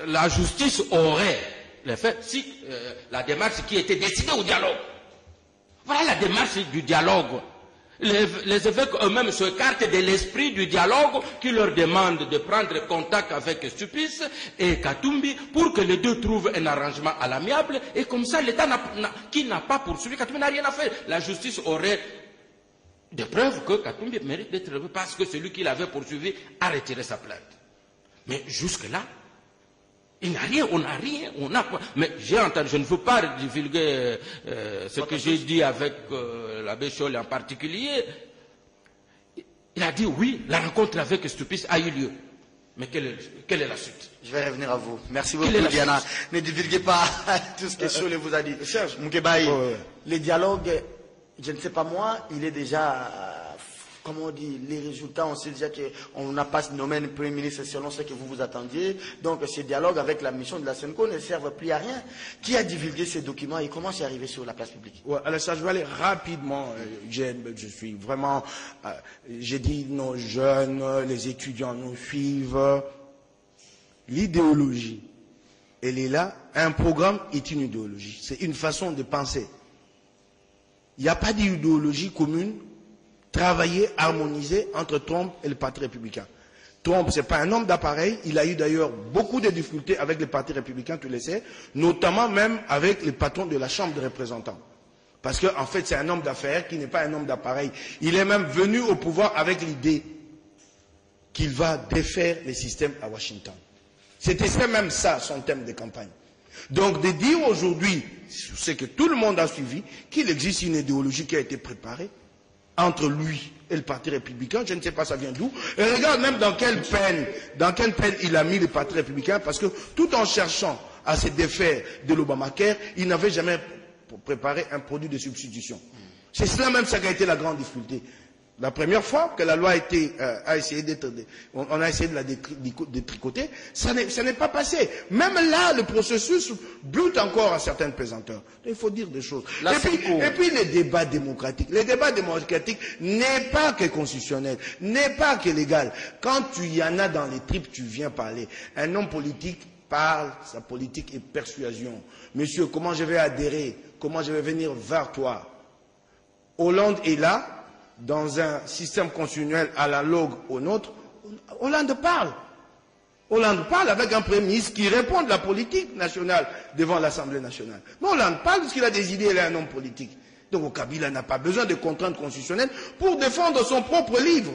la justice aurait le fait si la démarche qui était décidée au dialogue. Voilà la démarche du dialogue. Les évêques eux-mêmes s'écartent de l'esprit du dialogue qui leur demande de prendre contact avec Stoupis et Katumbi pour que les deux trouvent un arrangement à l'amiable, et comme ça l'État qui n'a pas poursuivi Katumbi n'a rien à faire. La justice aurait des preuves que Katumbi mérite d'être revu parce que celui qui l'avait poursuivi a retiré sa plainte. Mais jusque-là, il n'y a rien, on n'a rien, on n'a pas. Mais j'ai entendu, je ne veux pas divulguer ce que j'ai dit avec l'abbé Scholl en particulier. Il a dit oui, la rencontre avec Stoupis a eu lieu. Mais quelle est la suite? Je vais revenir à vous. Merci beaucoup, Diana. Ne divulguez pas tout ce que Scholl vous a dit. Serge Moukebaï, le dialogue, je ne sais pas moi, il est déjà... Comment on dit, les résultats, on sait déjà qu'on n'a pas nommé un premier ministre selon ce que vous vous attendiez. Donc, ces dialogues avec la mission de la SENCO ne servent plus à rien. Qui a divulgué ces documents et comment c'est arrivé sur la place publique? Alors ça, je vais aller rapidement. Je suis vraiment... j'ai dit nos jeunes, les étudiants nous suivent. L'idéologie, elle est là. Un programme est une idéologie. C'est une façon de penser. Il n'y a pas d'idéologie commune. Travailler, harmoniser entre Trump et le Parti républicain. Trump, ce n'est pas un homme d'appareil. Il a eu d'ailleurs beaucoup de difficultés avec le Parti républicain, tu le sais, notamment même avec les patrons de la Chambre des représentants. Parce qu'en fait, c'est un homme d'affaires qui n'est pas un homme d'appareil. Il est même venu au pouvoir avec l'idée qu'il va défaire les systèmes à Washington. C'était même ça, son thème de campagne. Donc, de dire aujourd'hui, c'est que tout le monde a suivi, qu'il existe une idéologie qui a été préparée, entre lui et le Parti républicain, je ne sais pas ça vient d'où. Et regarde même dans quelle peine il a mis le Parti républicain, parce que tout en cherchant à se défaire de l'Obamacare, il n'avait jamais préparé un produit de substitution. C'est cela même ça qui a été la grande difficulté. La première fois que la loi a essayé on a essayé de la détricoter, ça n'est pas passé. Même là, le processus bute encore à certaines pesanteurs. Il faut dire des choses. Et puis les débats démocratiques. Les débats démocratiques n'est pas que constitutionnel, n'est pas que légal. Quand il y en a dans les tripes, tu viens parler. Un homme politique parle, sa politique est persuasion. Monsieur, comment je vais adhérer? Comment je vais venir vers toi? Hollande est là. Dans un système constitutionnel analogue au nôtre, Hollande parle. Hollande parle avec un premier ministre qui répond de la politique nationale devant l'Assemblée nationale. Mais Hollande parle parce qu'il a des idées, il est un homme politique. Donc Kabila n'a pas besoin de contraintes constitutionnelles pour défendre son propre livre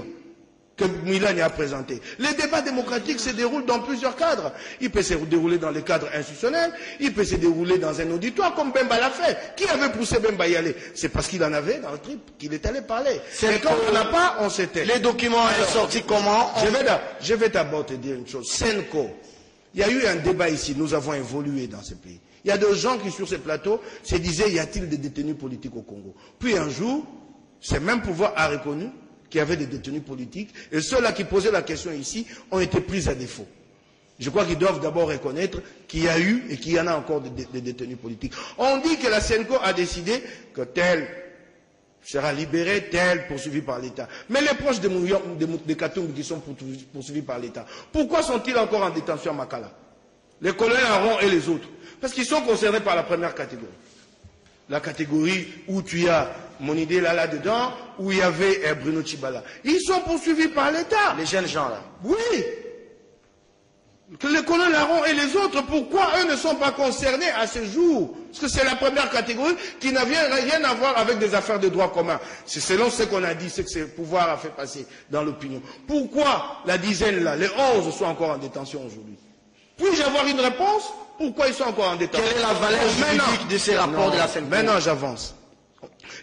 que Milani a présenté. Les débats démocratiques se déroulent dans plusieurs cadres. Il peut se dérouler dans les cadres institutionnels, il peut se dérouler dans un auditoire comme Bemba l'a fait. Qui avait poussé Bemba y aller? C'est parce qu'il en avait dans le trip qu'il est allé parler. Et quand on n'a pas, on s'était. Les documents sont sortis comment? Je vais d'abord te dire une chose. SENCO, Il y a eu un débat ici, nous avons évolué dans ce pays. Il y a des gens qui, sur ce plateau, se disaient, y a-t-il des détenus politiques au Congo? Puis un jour, ce même pouvoir a reconnu qu'il y avait des détenus politiques, et ceux-là qui posaient la question ici ont été pris à défaut. Je crois qu'ils doivent d'abord reconnaître qu'il y a eu et qu'il y en a encore des détenus politiques. On dit que la CENCO a décidé que tel sera libéré, tel poursuivi par l'État. Mais les proches de Katumbi qui sont poursuivis par l'État, pourquoi sont-ils encore en détention à Makala? Les colonels Aron et les autres. Parce qu'ils sont concernés par la première catégorie. La catégorie où tu as mon idée là-dedans, où il y avait Bruno Tshibala. Ils sont poursuivis par l'État. Les jeunes gens là. Oui. Que les colonels Aron et les autres, pourquoi eux ne sont pas concernés à ce jour? Parce que c'est la première catégorie qui n'a rien à voir avec des affaires de droit commun. C'est selon ce qu'on a dit, ce que ce pouvoir a fait passer dans l'opinion. Pourquoi la dizaine là, les 11 sont encore en détention aujourd'hui? Puis-je avoir une réponse? Pourquoi ils sont encore en détention? Quelle est la valeur juridique de ces rapports de la CENCO? Maintenant j'avance.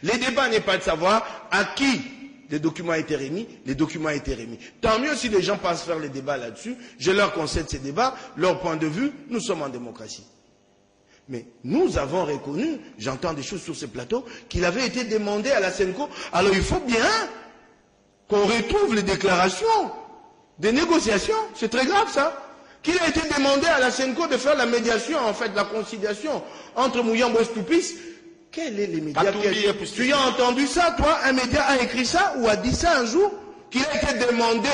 Les débats n'est pas de savoir à qui les documents ont été remis, les documents ont été remis. Tant mieux si les gens passent faire les débats là-dessus, je leur concède ces débats, leur point de vue, nous sommes en démocratie. Mais nous avons reconnu, j'entends des choses sur ce plateau, qu'il avait été demandé à la CENCO, alors il faut bien qu'on retrouve les déclarations des négociations, c'est très grave ça, qu'il a été demandé à la CENCO de faire la médiation, en fait, la conciliation entre Mouyambo et Stupis. Quels est les médias Tu as entendu ça, toi? Un média a écrit ça ou a dit ça un jour? Qu'il a été demandé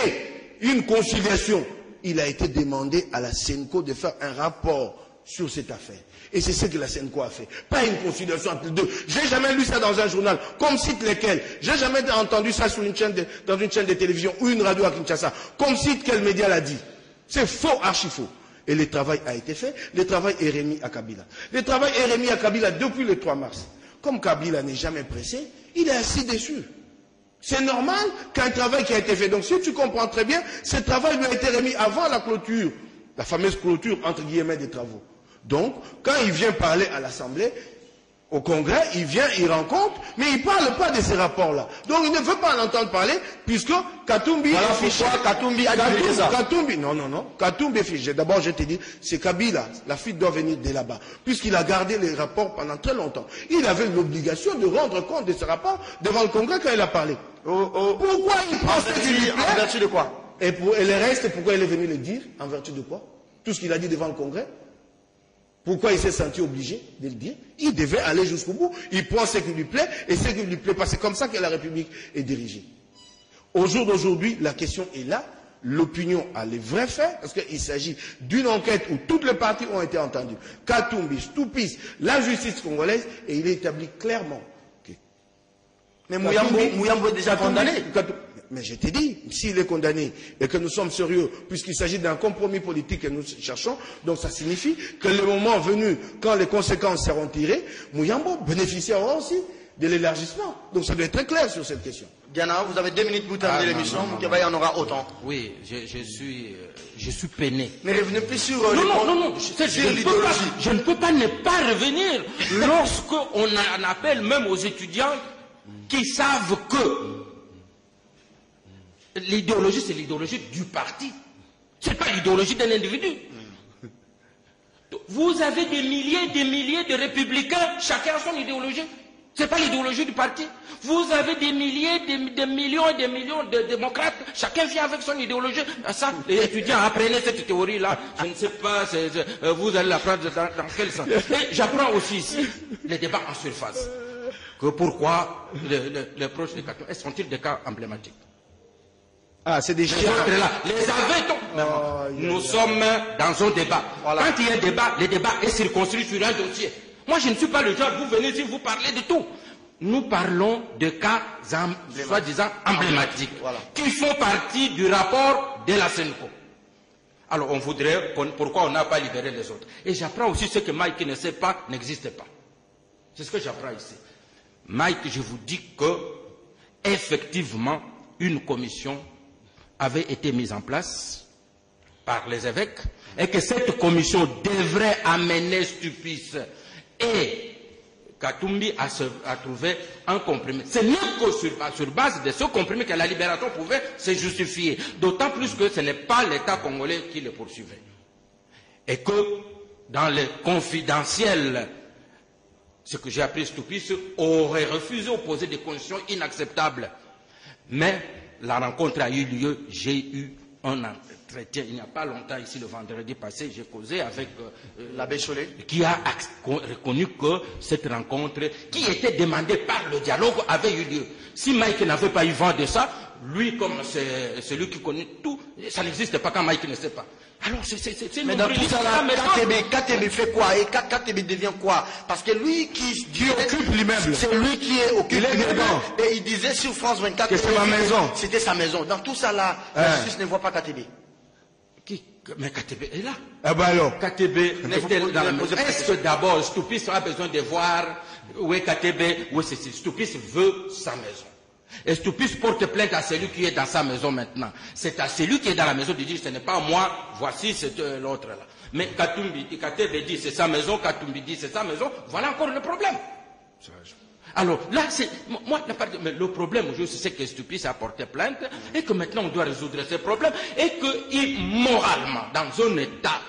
une conciliation. Il a été demandé à la CENCO de faire un rapport sur cette affaire. Et c'est ce que la CENCO a fait. Pas une conciliation entre les deux. J'ai jamais lu ça dans un journal. Comme cite lesquels. J'ai jamais entendu ça sur une chaîne dans une chaîne de télévision ou une radio à Kinshasa. Comme cite quel média l'a dit. C'est faux, archi faux. Et le travail a été fait, le travail est remis à Kabila. Le travail est remis à Kabila depuis le 3 mars. Comme Kabila n'est jamais pressé, il est assis dessus. C'est normal qu'un travail qui a été fait. Donc si tu comprends très bien, ce travail lui a été remis avant la clôture, la fameuse clôture entre guillemets des travaux. Donc, quand il vient parler à l'Assemblée, au Congrès, il vient, il rencontre, mais il ne parle pas de ces rapports-là. Donc il ne veut pas en entendre parler, puisque Katumbi est fiché. Katumbi a dit ça. Katumbi, non. Katumbi est fiché. D'abord, je te dis, c'est Kabila. La fuite doit venir de là-bas. Puisqu'il a gardé les rapports pendant très longtemps. Il avait l'obligation de rendre compte de ce rapport devant le Congrès quand il a parlé. Pourquoi il prend ce qu'il lui plaît? En vertu de quoi? Et le reste, pourquoi il est venu le dire? En vertu de quoi? Tout ce qu'il a dit devant le Congrès? Pourquoi il s'est senti obligé de le dire? Il devait aller jusqu'au bout. Il prend ce qui lui plaît et ce qui ne lui plaît pas. C'est comme ça que la République est dirigée. Au jour d'aujourd'hui, la question est là. L'opinion a les vrais faits, parce qu'il s'agit d'une enquête où toutes les parties ont été entendues. Katumbi, Stupis, la justice congolaise, et il est établi clairement que... Mais Mouyambo est déjà condamné. Mais je t'ai dit, s'il est condamné et que nous sommes sérieux, puisqu'il s'agit d'un compromis politique que nous cherchons, donc ça signifie que le moment venu, quand les conséquences seront tirées, Mouyambo bénéficiera aussi de l'élargissement. Donc ça doit être très clair sur cette question. Diana, vous avez 2 minutes pour terminer l'émission, Moukeba, il y en aura autant. Oui, je suis peiné. Mais revenez plus sur je ne peux pas ne pas revenir lorsqu'on en appelle même aux étudiants qui savent que l'idéologie, c'est l'idéologie du parti. Ce n'est pas l'idéologie d'un individu. Vous avez des milliers de républicains, chacun a son idéologie. Ce n'est pas l'idéologie du parti. Vous avez des milliers, des millions et des millions de démocrates, chacun vient avec son idéologie. Ça, les étudiants, apprenez cette théorie-là. Je ne sais pas, vous allez l'apprendre dans quel sens. Et j'apprends aussi ici les débats en surface. Que pourquoi les proches de Katumbi sont-ils des cas emblématiques? Ah, c'est des gens. Nous sommes dans un débat. Voilà. Quand il y a un débat, le débat est circonscrit sur un dossier. Moi, je ne suis pas le genre, vous venez ici, vous parlez de tout. Nous parlons de cas soi-disant emblématiques, voilà, qui font partie du rapport de la CENCO. Alors, on voudrait, pourquoi on n'a pas libéré les autres? Et j'apprends aussi ce que Mike ne sait pas, n'existe pas. C'est ce que j'apprends ici. Mike, je vous dis que, effectivement, une commission avait été mise en place par les évêques et que cette commission devrait amener Stupis et Katumbi à trouver un compromis. Ce n'est que sur base de ce compromis que la libération pouvait se justifier. D'autant plus que ce n'est pas l'État congolais qui le poursuivait. Et que dans les confidentiels, ce que j'ai appris Stoupis aurait refusé ou posé des conditions inacceptables. Mais la rencontre a eu lieu, j'ai eu un entretien, il n'y a pas longtemps, ici le vendredi passé, j'ai causé avec l'abbé Chollet, qui a reconnu que cette rencontre, qui était demandée par le dialogue, avait eu lieu. Si Mike n'avait pas eu vent de ça, lui, comme c'est celui qui connaît tout, ça n'existe pas quand Mike ne sait pas. Alors, c'est mais dans tout ça là, KTB fait quoi? Et KTB devient quoi? Parce que lui qui occupe l'immeuble, c'est lui qui est occupé l'immeuble. Et il disait sur France 24 que c'est ma maison. C'était sa maison. Dans tout ça là, la justice ne voit pas KTB. Mais KTB est là. Ah bah alors. KTB est dans la maison. Est-ce que d'abord Stoupis a besoin de voir où est KTB, où est ceci? Stoupis veut sa maison. Et Stoupis porte plainte à celui qui est dans sa maison maintenant. C'est à celui qui est dans la maison de dire ce n'est pas moi, voici c'est l'autre là. Mais KTB dit c'est sa maison, Katumbi dit c'est sa maison, voilà encore le problème. Alors là, mais le problème aujourd'hui, c'est que Stoupis a porté plainte et que maintenant on doit résoudre ces problèmes et que moralement, dans un état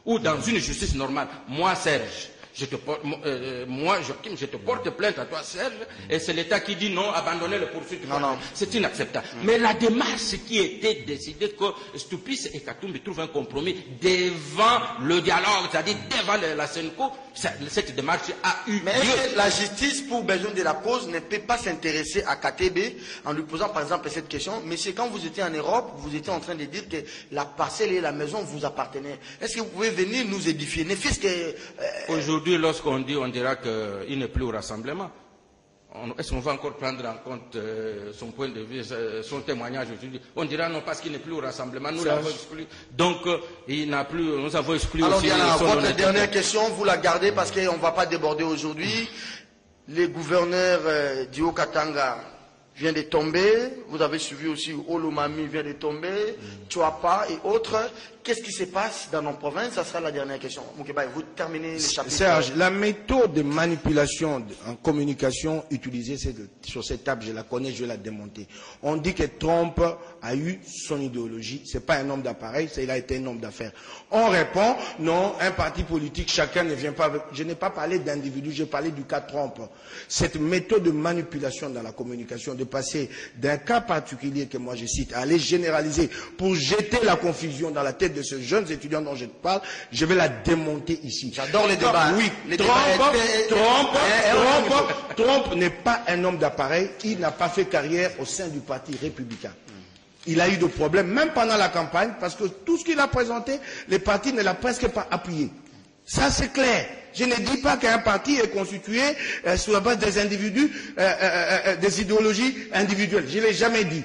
ou dans une justice normale, moi Serge, Joachim, je te porte plainte à toi, Serge, et c'est l'État qui dit non, abandonnez le poursuite. Non. C'est inacceptable. Mais la démarche qui était décidée que Stoupis et Katumbi trouvent un compromis devant le dialogue, c'est-à-dire devant la Senco, cette démarche a eu lieu. Mais est-ce que la justice, pour besoin de la cause, ne peut pas s'intéresser à KTB en lui posant par exemple cette question? Mais c'est quand vous étiez en Europe, vous étiez en train de dire que la parcelle et la maison vous appartenaient. Est-ce que vous pouvez venir nous édifier? Aujourd'hui, lorsqu'on dit, on dira qu'il n'est plus au rassemblement. Est-ce qu'on va encore prendre en compte son point de vue, son témoignage aujourd'hui? On dira non parce qu'il n'est plus au rassemblement. Nous l'avons exclu. Donc, nous avons exclu alors, aussi. Alors, votre dernière question, vous la gardez parce qu'on ne va pas déborder aujourd'hui. Le gouverneur du Haut-Katanga vient de tomber. Vous avez suivi aussi Olomami vient de tomber. Tuapa et autres. Qu'est-ce qui se passe dans nos provinces? Ça sera la dernière question. Moukeba, vous terminez le chapitre. Serge, la méthode de manipulation en communication utilisée sur cette table, je la connais, je vais la démonter. On dit que Trump a eu son idéologie. C'est pas un homme d'appareil, il a été un homme d'affaires. On répond, non, un parti politique, chacun ne vient pas avec... Je n'ai pas parlé d'individus, j'ai parlé du cas Trump. Cette méthode de manipulation dans la communication, de passer d'un cas particulier que moi je cite, à aller généraliser pour jeter la confusion dans la tête de ces jeunes étudiants dont je te parle, je vais la démonter ici. J'adore les débats. Oui, Trump n'est pas un homme d'appareil, il n'a pas fait carrière au sein du parti républicain. Il a eu des problèmes, même pendant la campagne, parce que tout ce qu'il a présenté, les partis ne l'ont presque pas appuyé. Ça, c'est clair. Je ne dis pas qu'un parti est constitué sur la base des individus, des idéologies individuelles. Je ne l'ai jamais dit.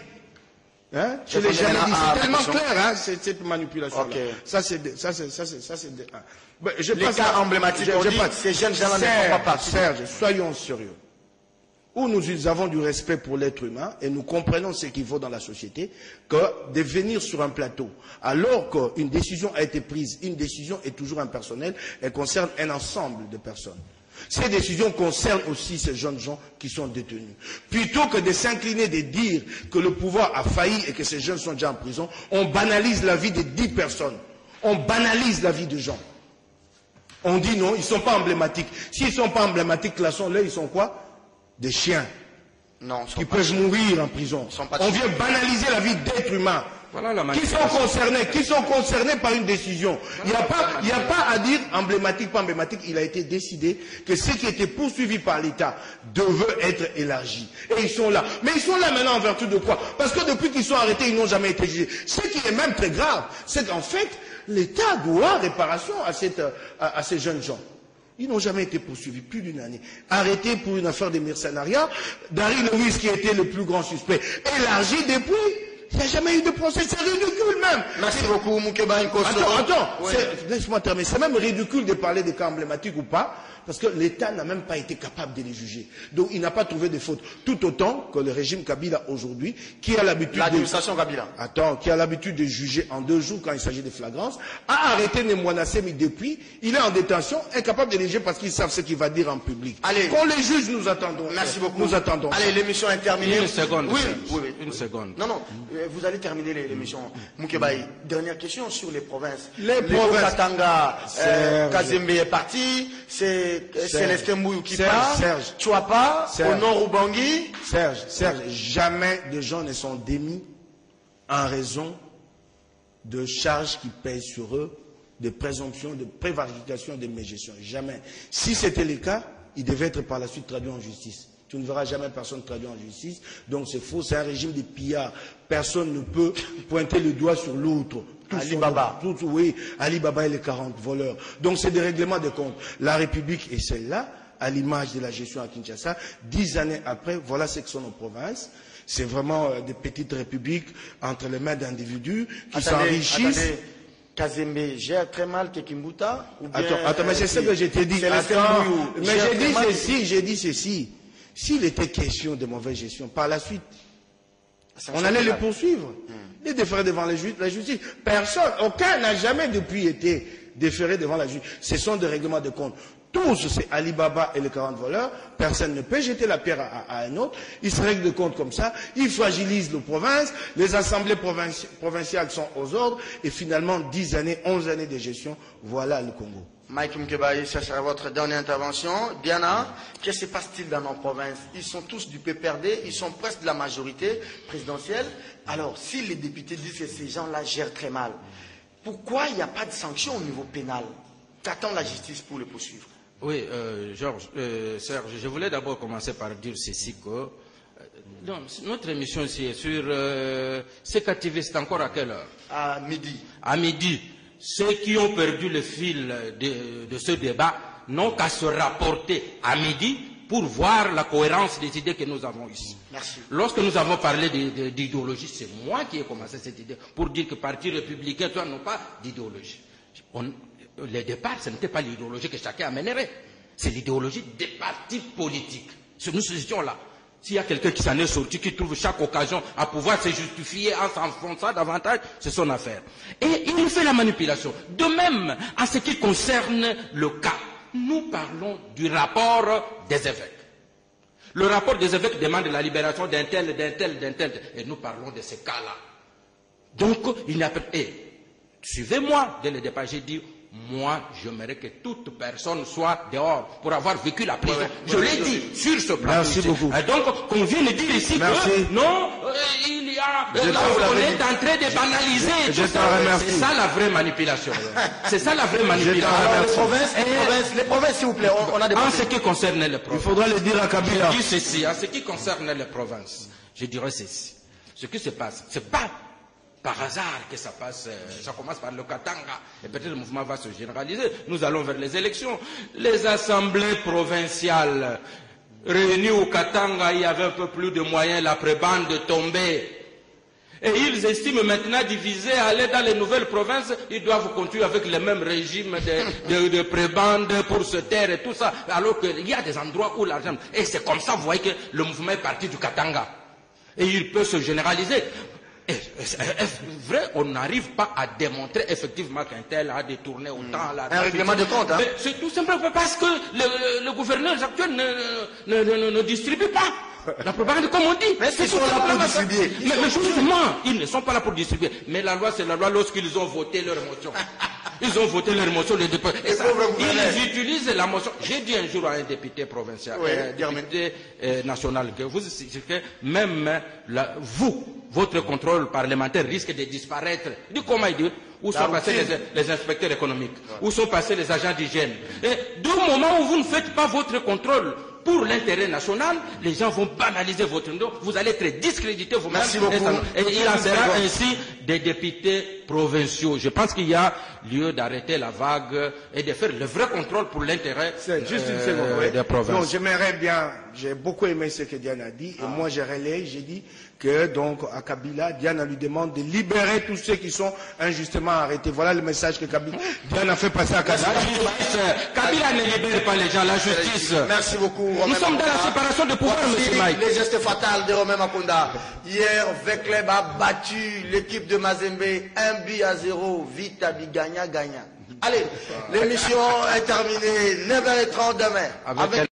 Hein? Je l'ai jamais dit. C'est tellement clair, hein, cette manipulation-là. Okay. Ça, c'est... Les cas emblématiques, ces jeunes gens-là ne font pas partie. Serge, soyons sérieux. Où nous avons du respect pour l'être humain et nous comprenons ce qu'il faut dans la société, que de venir sur un plateau, alors qu'une décision a été prise, une décision est toujours impersonnelle, elle concerne un ensemble de personnes. Ces décisions concernent aussi ces jeunes gens qui sont détenus. Plutôt que de s'incliner, de dire que le pouvoir a failli et que ces jeunes sont déjà en prison, on banalise la vie de 10 personnes. On banalise la vie de gens. On dit non, ils ne sont pas emblématiques. S'ils ne sont pas emblématiques, classons-les, ils sont quoi? Des chiens. Non, qui peuvent mourir en prison. On vient banaliser la vie d'êtres humains. Voilà qui sont concernés par une décision. Il n'y a pas à dire emblématique, pas emblématique. Il a été décidé que ce qui était poursuivi par l'État devait être élargi. Et ils sont là. Mais ils sont là maintenant en vertu de quoi? Parce que depuis qu'ils sont arrêtés, ils n'ont jamais été jugés. Ce qui est même très grave, c'est qu'en fait, l'État doit réparation à ces jeunes gens. Ils n'ont jamais été poursuivis, plus d'une année. Arrêtés pour une affaire de mercenariat, Dari Lewis qui était le plus grand suspect, élargi depuis. Il n'y a jamais eu de procès, c'est ridicule même. Merci beaucoup, Moukeba Nkoso. Attends, oui. Laisse-moi terminer. C'est même ridicule de parler des cas emblématiques ou pas, parce que l'État n'a même pas été capable de les juger. Donc il n'a pas trouvé de faute. Tout autant que le régime Kabila aujourd'hui, qui a l'habitude l'administration Kabila. Attends, qui a l'habitude de juger en 2 jours quand il s'agit de flagrance, a arrêté Nemwana Semi depuis, il est en détention, incapable de les juger parce qu'ils savent ce qu'il va dire en public. Allez. Qu'on les juge, nous attendons. Merci beaucoup. Nous attendons. Allez, l'émission est terminée. Une seconde. Oui. Une seconde. Non. vous allez terminer l'émission. Moukebaï, dernière question sur les provinces. Les provinces. Katanga, Kazembe est parti, c'est Célestin Mouyou qui part. Serge. Chouapa, au nord Ubangi. Serge, jamais des gens ne sont démis en raison de charges qui pèsent sur eux, de présomption, de prévarication de mégestion. Jamais. Si c'était le cas, il devait être par la suite traduit en justice. Tu ne verras jamais personne traduit en justice. Donc c'est faux, c'est un régime de pillards. Personne ne peut pointer le doigt sur l'autre. Ali Baba. Oui, Ali Baba et les 40 voleurs. Donc c'est des règlements de compte. La République est celle-là, à l'image de la gestion à Kinshasa. 10 années après, voilà ce que sont nos provinces. C'est vraiment des petites républiques entre les mains d'individus qui s'enrichissent. Kazembe gère très mal Tekimbuta. Attends, mais c'est ce que je t'ai dit. Mais j'ai dit ceci. S'il était question de mauvaise gestion, par la suite, on allait le poursuivre. Les déférer devant la justice. Personne, aucun n'a jamais depuis été déféré devant la justice. Ce sont des règlements de compte. Tous, c'est Ali Baba et les 40 voleurs. Personne ne peut jeter la pierre à un autre. Ils se règlent de compte comme ça. Ils fragilisent les provinces. Les assemblées provinciales sont aux ordres. Et finalement, 10 années, 11 années de gestion, voilà le Congo. Mike Mkebaï, ça sera votre dernière intervention. Diana, qu'est-ce qui se passe-t-il dans nos provinces? Ils sont tous du PPRD, ils sont presque de la majorité présidentielle. Alors, si les députés disent que ces gens-là gèrent très mal, pourquoi il n'y a pas de sanction au niveau pénal? Qu'attend la justice pour les poursuivre? Oui, Serge, je voulais d'abord commencer par dire ceci que notre émission ici est sur c'est activiste encore à quelle heure? À midi. À midi. Ceux qui ont perdu le fil de ce débat n'ont qu'à se rapporter à midi pour voir la cohérence des idées que nous avons ici. Merci. Lorsque nous avons parlé d'idéologie, c'est moi qui ai commencé cette idée pour dire que parti républicain, toi, n'ont pas d'idéologie. Le départ, ce n'était pas l'idéologie que chacun amènerait. C'est l'idéologie des partis politiques. Nous étions là. S'il y a quelqu'un qui s'en est sorti, qui trouve chaque occasion à pouvoir se justifier en s'enfonçant davantage, c'est son affaire. Et il fait la manipulation. De même, en ce qui concerne le cas, nous parlons du rapport des évêques. Le rapport des évêques demande la libération d'un tel, et nous parlons de ces cas-là. Donc, il n'y a pas... Suivez-moi, dès le départ, j'ai dit... Moi, j'aimerais que toute personne soit dehors pour avoir vécu la prison. Je l'ai dit sur ce plan. Merci beaucoup. Et donc, qu'on vienne dire ici que non, il y a... on est en train de banaliser. C'est ça la vraie manipulation. C'est ça la vraie manipulation. Les provinces, s'il vous plaît, on a des en ce qui concerne les provinces. Il faudra le dire à Kabila. Je dis ceci, en ce qui concerne les provinces, je dirais ceci. Ce qui se passe, c'est pas par hasard que ça passe, ça commence par le Katanga, et peut-être le mouvement va se généraliser. Nous allons vers les élections. Les assemblées provinciales réunies au Katanga, il y avait un peu plus de moyens, la prébande tombée. Et ils estiment maintenant diviser, aller dans les nouvelles provinces, ils doivent continuer avec le même régime de prébande pour se taire et tout ça, alors qu'il y a des endroits où l'argent... Et c'est comme ça, vous voyez que le mouvement est parti du Katanga. Et il peut se généraliser. Vrai, on n'arrive pas à démontrer effectivement qu'un tel a détourné autant un règlement de compte, hein? C'est tout simplement parce que le gouverneur actuel ne distribue pas la propagande comme on dit. Mais ils sont là pour distribuer. Mais justement, ils ne sont pas là pour distribuer. Mais la loi, c'est la loi lorsqu'ils ont voté leur motion. Ils ont voté leur motion de dépôt. Et ça, ils utilisent la motion. J'ai dit un jour à un député provincial, député national, que même votre contrôle parlementaire risque de disparaître. Du comment il dit? Où sont passés les inspecteurs économiques? Où sont passés les agents d'hygiène? Et du moment où vous ne faites pas votre contrôle pour l'intérêt national, les gens vont banaliser votre nom. Vous allez être discrédité vous-même. Merci beaucoup. Et il en sera ainsi des députés provinciaux. Je pense qu'il y a lieu d'arrêter la vague et de faire le vrai contrôle pour l'intérêt des provinces. Non, j'aimerais bien, j'ai beaucoup aimé ce que Diana a dit, et moi j'ai relayé, j'ai dit que donc à Kabila, Diana lui demande de libérer tous ceux qui sont injustement arrêtés. Voilà le message que Diana fait passer à Kabila. Kabila ne libère pas les gens, la justice. Merci beaucoup. Nous sommes dans la séparation de pouvoir, M. Mike. Les gestes fatals de Romain Makonda. Hier, Vecleb a battu l'équipe de Mazembe 1-0. Vitabi gagnant. Allez, l'émission est terminée. 9h30 demain.